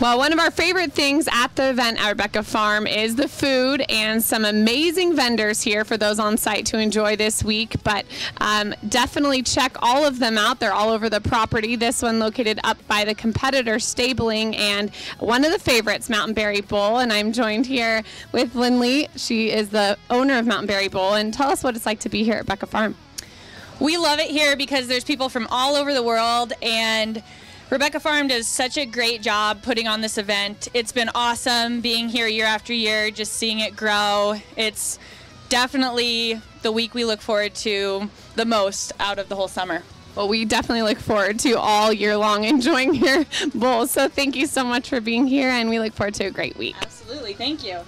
Well, one of our favorite things at the event at Rebecca Farm is the food, and some amazing vendors here for those on site to enjoy this week. But definitely check all of them out. They're all over the property. This one located up by the competitor stabling, and one of the favorites, Mountain Berry Bowl. And I'm joined here with Lindley. She is the owner of Mountain Berry Bowl. And tell us what it's like to be here at Rebecca Farm. We love it here because there's people from all over the world, and Rebecca Farm does such a great job putting on this event. It's been awesome being here year after year, just seeing it grow. It's definitely the week we look forward to the most out of the whole summer. Well, we definitely look forward to all year long enjoying your bowl. So thank you so much for being here, and we look forward to a great week. Absolutely, thank you.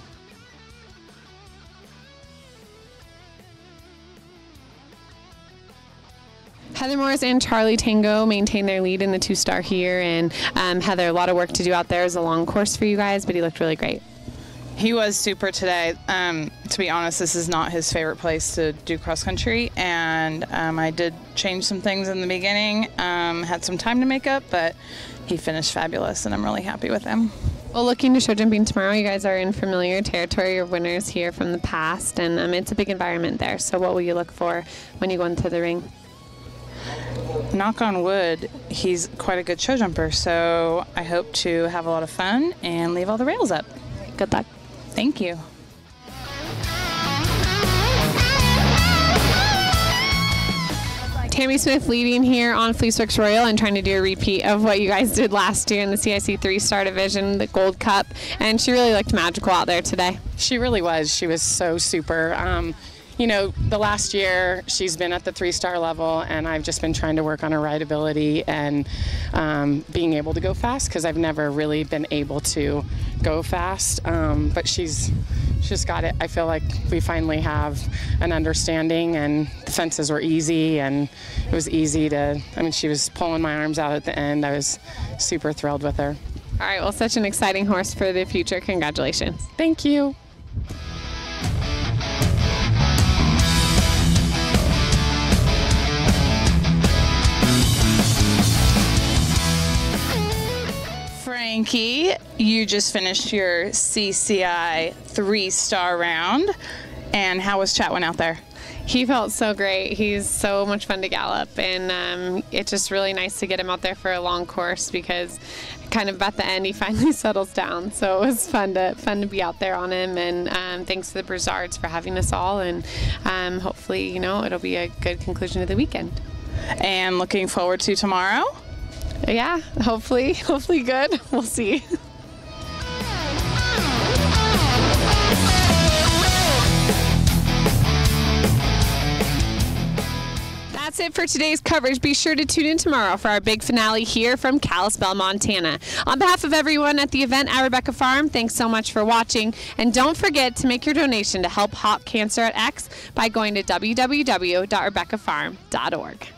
Heather Morris and Charlie Tango maintain their lead in the 2-star here, and Heather, a lot of work to do out there. It was a long course for you guys, but he looked really great. He was super today. To be honest, this is not his favorite place to do cross country, and I did change some things in the beginning, had some time to make up, but he finished fabulous, and I'm really happy with him. Well, looking to show jumping tomorrow, you guys are in familiar territory. You're winners here from the past, and it's a big environment there. So what will you look for when you go into the ring? Knock on wood, he's quite a good show jumper, so I hope to have a lot of fun and leave all the rails up. Good luck. Thank you. Tammy Smith leading here on Fleeceworks Royal and trying to do a repeat of what you guys did last year in the CIC 3-star division, the Gold Cup, and she really looked magical out there today. She really was. She was so super. You know, the last year she's been at the 3-star level, and I've just been trying to work on her rideability and being able to go fast, because I've never really been able to go fast. But she's got it. I feel like we finally have an understanding, and the fences were easy, and it was easy to, I mean, she was pulling my arms out at the end. I was super thrilled with her. All right, well, such an exciting horse for the future. Congratulations. Thank you. Frankie, you just finished your CCI 3-star round, and how was Chatwin out there? He felt so great. He's so much fun to gallop, and it's just really nice to get him out there for a long course, because kind of at the end he finally settles down. So it was fun to be out there on him, and thanks to the Broussards for having us all, and hopefully, you know, it'll be a good conclusion to the weekend. And looking forward to tomorrow? Yeah, hopefully good. We'll see. That's it for today's coverage. Be sure to tune in tomorrow for our big finale here from Kalispell, Montana. On behalf of everyone at the event at Rebecca Farm, thanks so much for watching. And don't forget to make your donation to help Hop Cancer at X by going to www.rebeccafarm.org.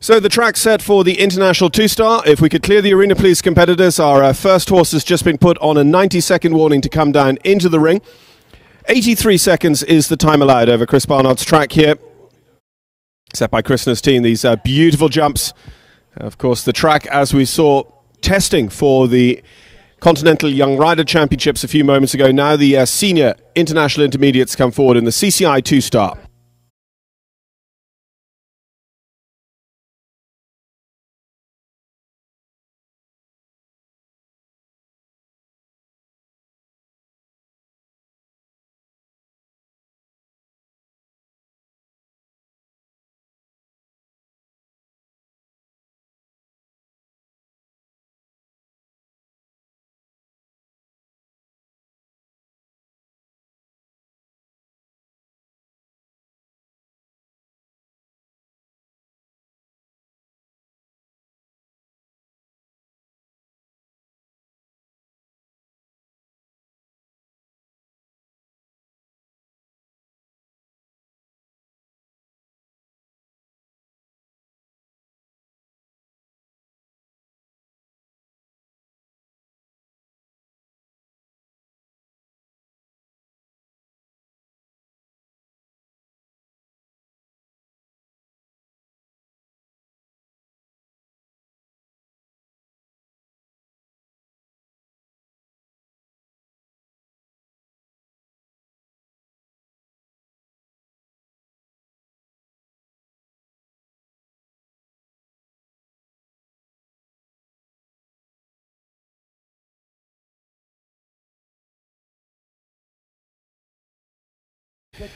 So the track set for the International 2-Star. If we could clear the arena, please, competitors. Our first horse has just been put on a 90-second warning to come down into the ring. 83 seconds is the time allowed over Chris Barnard's track here. Set by Chris and his team. These beautiful jumps. Of course, the track, as we saw, testing for the Continental Young Rider Championships a few moments ago. Now the senior international intermediates come forward in the CCI 2-Star.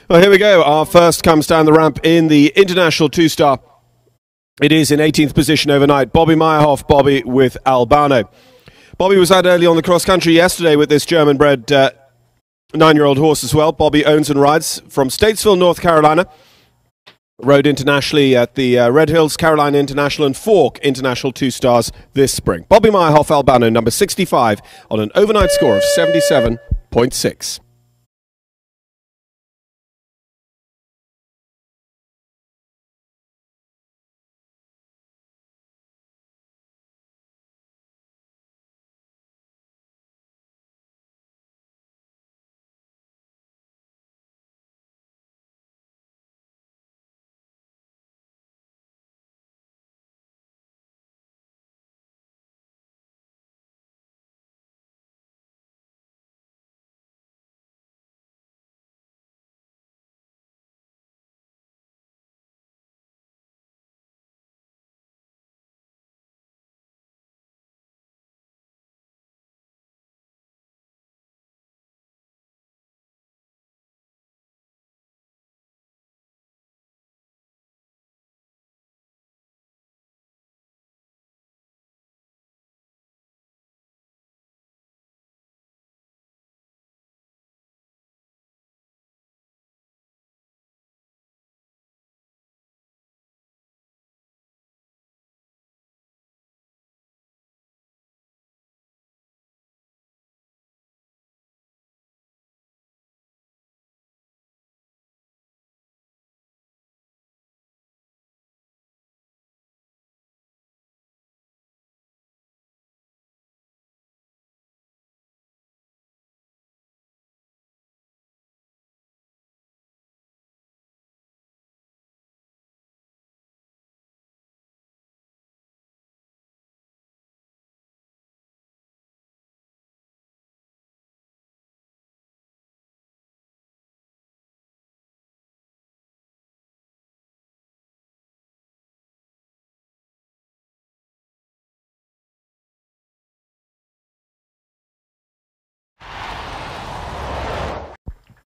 Well, here we go. Our first comes down the ramp in the International 2-Star. It is in 18th position overnight. Bobby Meyerhoff, Bobby with Albano. Bobby was out early on the cross-country yesterday with this German-bred 9-year-old horse as well. Bobby owns and rides from Statesville, North Carolina. Rode internationally at the Red Hills, Carolina International and Fork International 2-Stars this spring. Bobby Meyerhoff, Albano, number 65, on an overnight score of 77.6.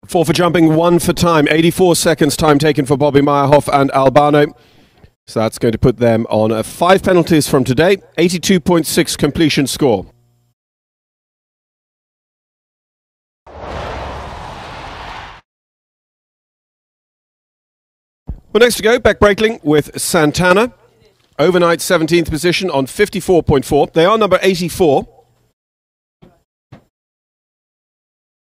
Four for jumping, one for time. 84 seconds time taken for Bobby Meyerhoff and Albano. So that's going to put them on 5 penalties from today. 82.6 completion score. Well, next to go, Beck Breakling with Santana. Overnight 17th position on 54.4. They are number 84.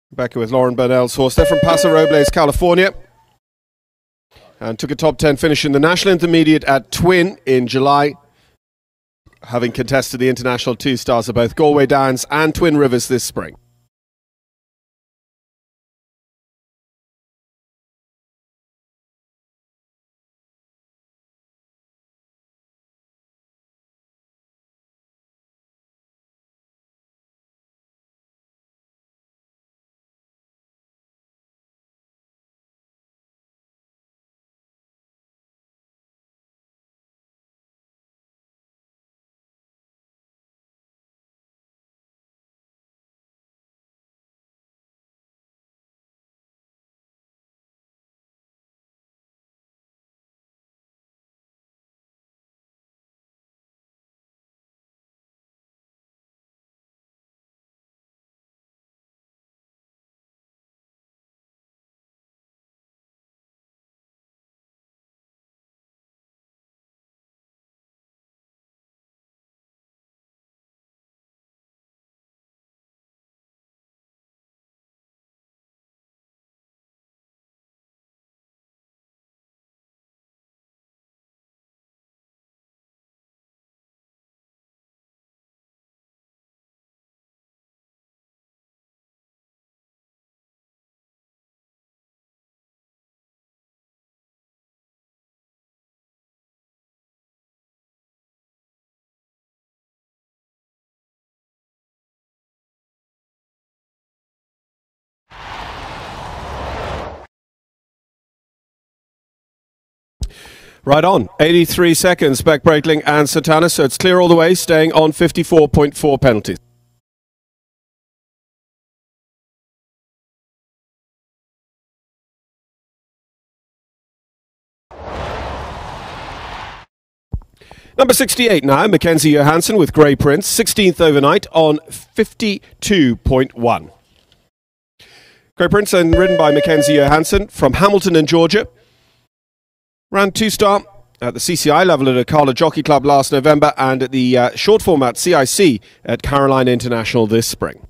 Rebecca with Lauren Burnell's horse. They're from Paso Robles, California. and took a top 10 finish in the National Intermediate at Twin in July, having contested the International 2 stars of both Galway Downs and Twin Rivers this spring. Right on. 83 seconds, Beck Breitling and Satanas, so it's clear all the way, staying on 54.4 penalties. Number 68 now, Mckenzie Johansson with Grey Prince, 16th overnight on 52.1. Grey Prince and ridden by Mckenzie Johansson from Hamilton in Georgia. Ran 2-star at the CCI level at Ocala Jockey Club last November and at the short format CIC at Carolina International this spring.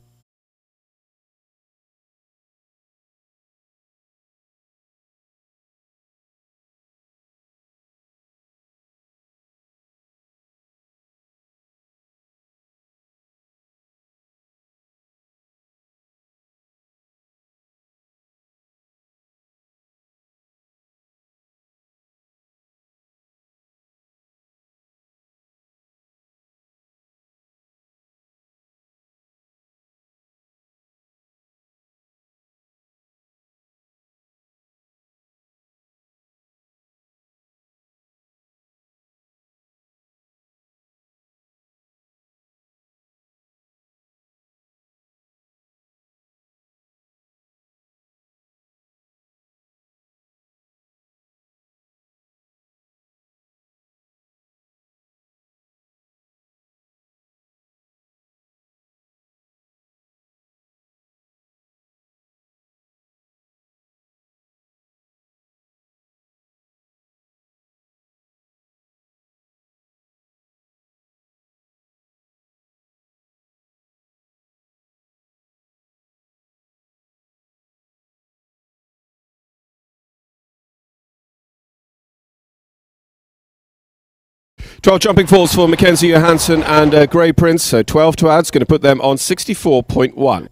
Twelve jumping falls for Mckenzie Johansson and Grey Prince, so 12 to add, is going to put them on 64.1.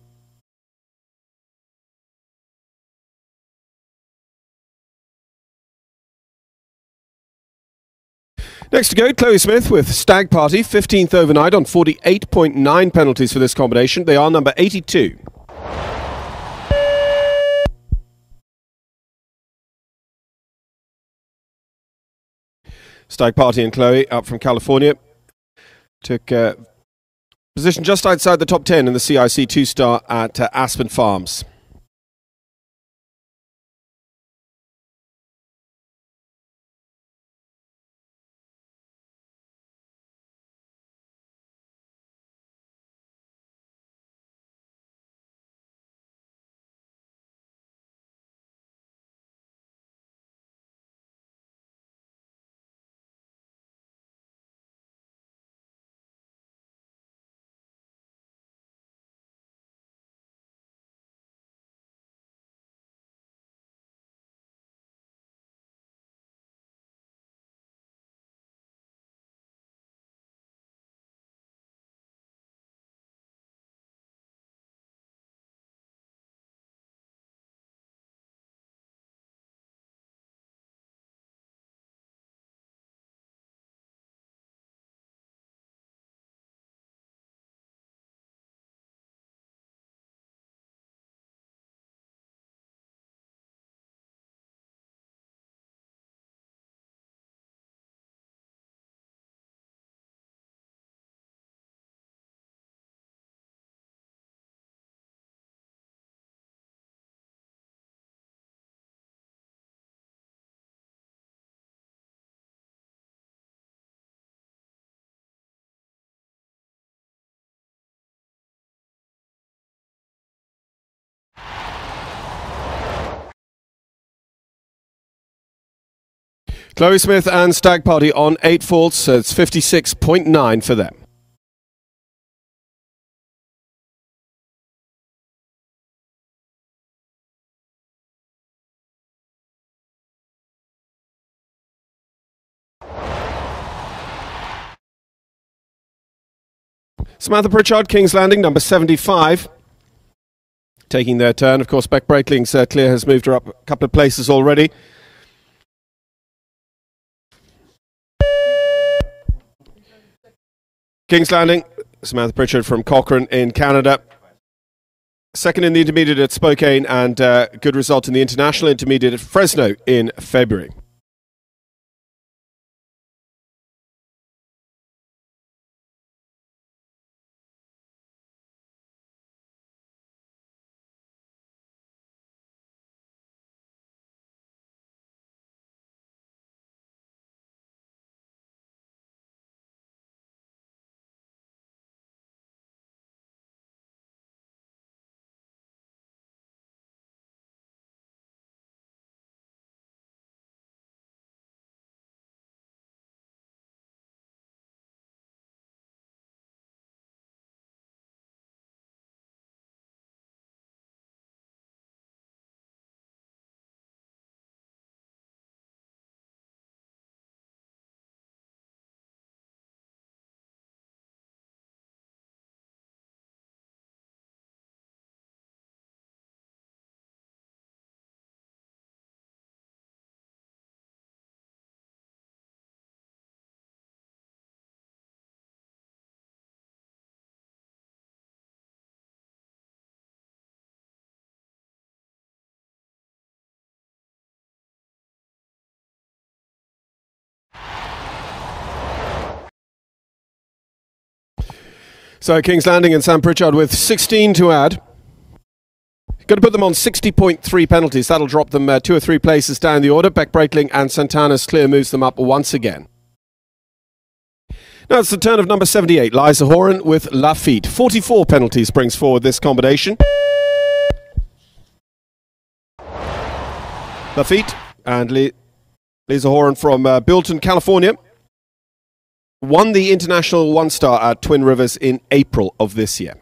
Next to go, Chloe Smith with Stag Party, 15th overnight on 48.9 penalties for this combination. They are number 82. Stag Party and Chloe up from California. Took position just outside the top 10 in the CIC 2-star at Aspen Farms. Chloe Smith and Stag Party on 8 faults, so it's 56.9 for them. Samantha Pritchard, King's Landing, number 75. Taking their turn. Of course, Beck Breakling's clear has moved her up a couple of places already. King's Landing, Samantha Pritchard from Cochrane in Canada. Second in the intermediate at Spokane, and good result in the international intermediate at Fresno in February. So King's Landing and Sam Pritchard with 16 to add. Got to put them on 60.3 penalties. That'll drop them 2 or 3 places down the order. Beck Breakling and Santana's clear moves them up once again. Now it's the turn of number 78, Liza Horan with Lafitte. 44 penalties brings forward this combination. Lafitte and Liza Horan from Buellton, California. Won the International One-Star at Twin Rivers in April of this year.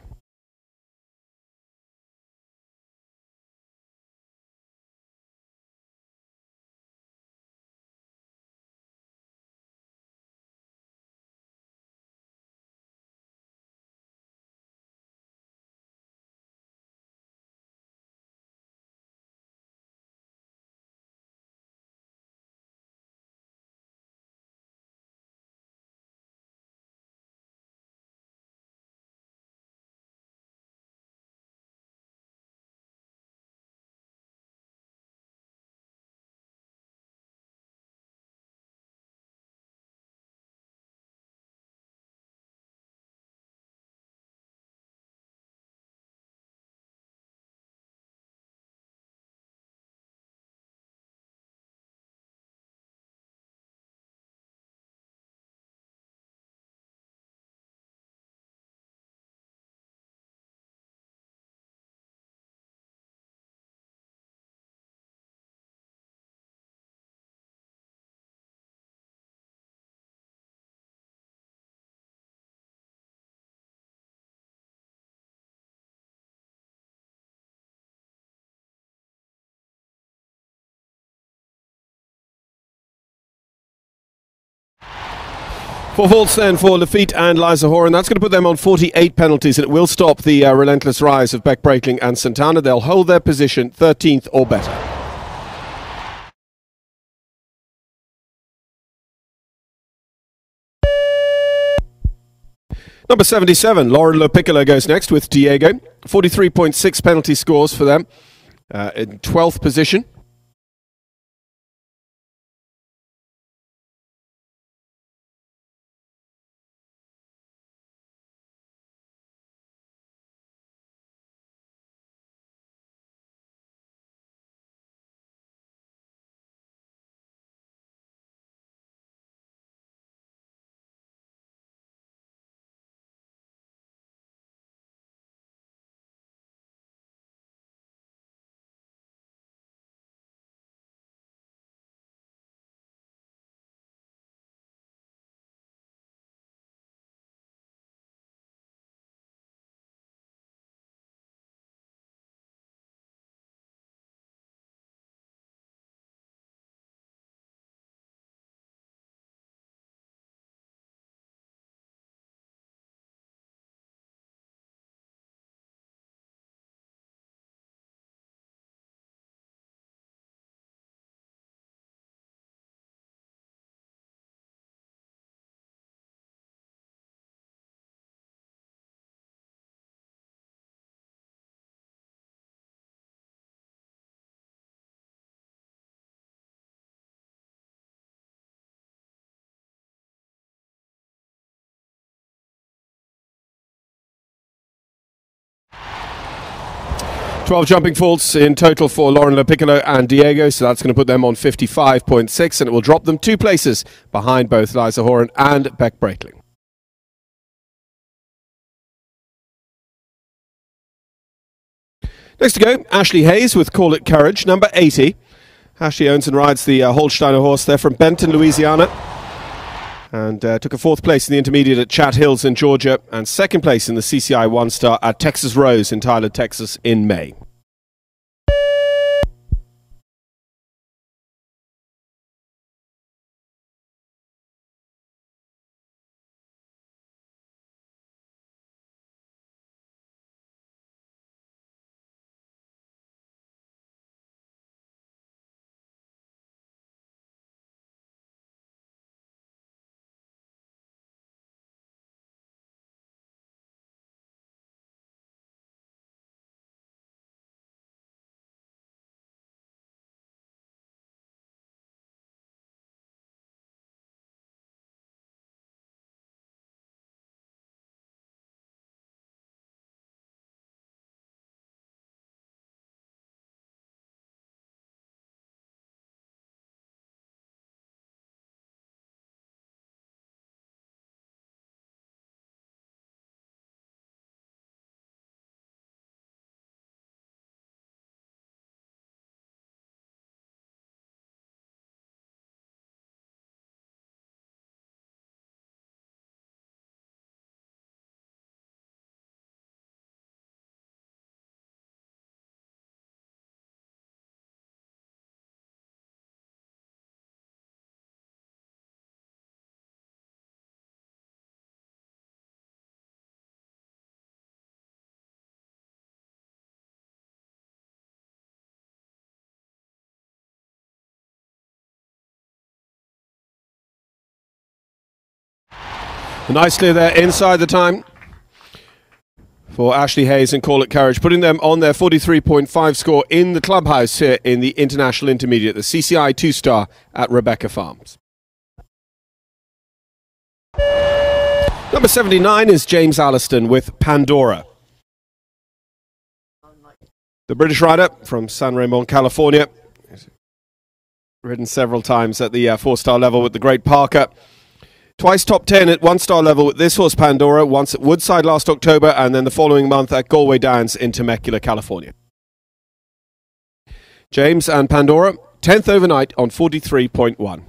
For faults then for Lafitte and Liza Horan. That's going to put them on 48 penalties, and it will stop the relentless rise of Beck Breakling and Santana. They'll hold their position 13th or better. Number 77, Lauren Lopiccolo goes next with Diego. 43.6 penalty scores for them in 12th position. 12 jumping faults in total for Lauren Lopiccolo and Diego, so that's going to put them on 55.6, and it will drop them 2 places behind both Liza Horan and Beck Breitling. Next to go, Ashley Hayes with Call It Courage, number 80. Ashley owns and rides the Holsteiner horse there from Benton, Louisiana. And took a 4th place in the intermediate at Chat Hills in Georgia, and 2nd place in the CCI 1-star at Texas Rose in Tyler, Texas in May. A nice clear there inside the time for Ashley Hayes and Call It Courage, putting them on their 43.5 score in the clubhouse here in the International Intermediate, the CCI 2-star at Rebecca Farms. Number 79 is James Alliston with Pandora. The British rider from San Ramon, California. Ridden several times at the 4-star level with the Great Parker. Twice top 10 at 1-star level with this horse Pandora, once at Woodside last October, and then the following month at Galway Downs in Temecula, California. James and Pandora, 10th overnight on 43.1.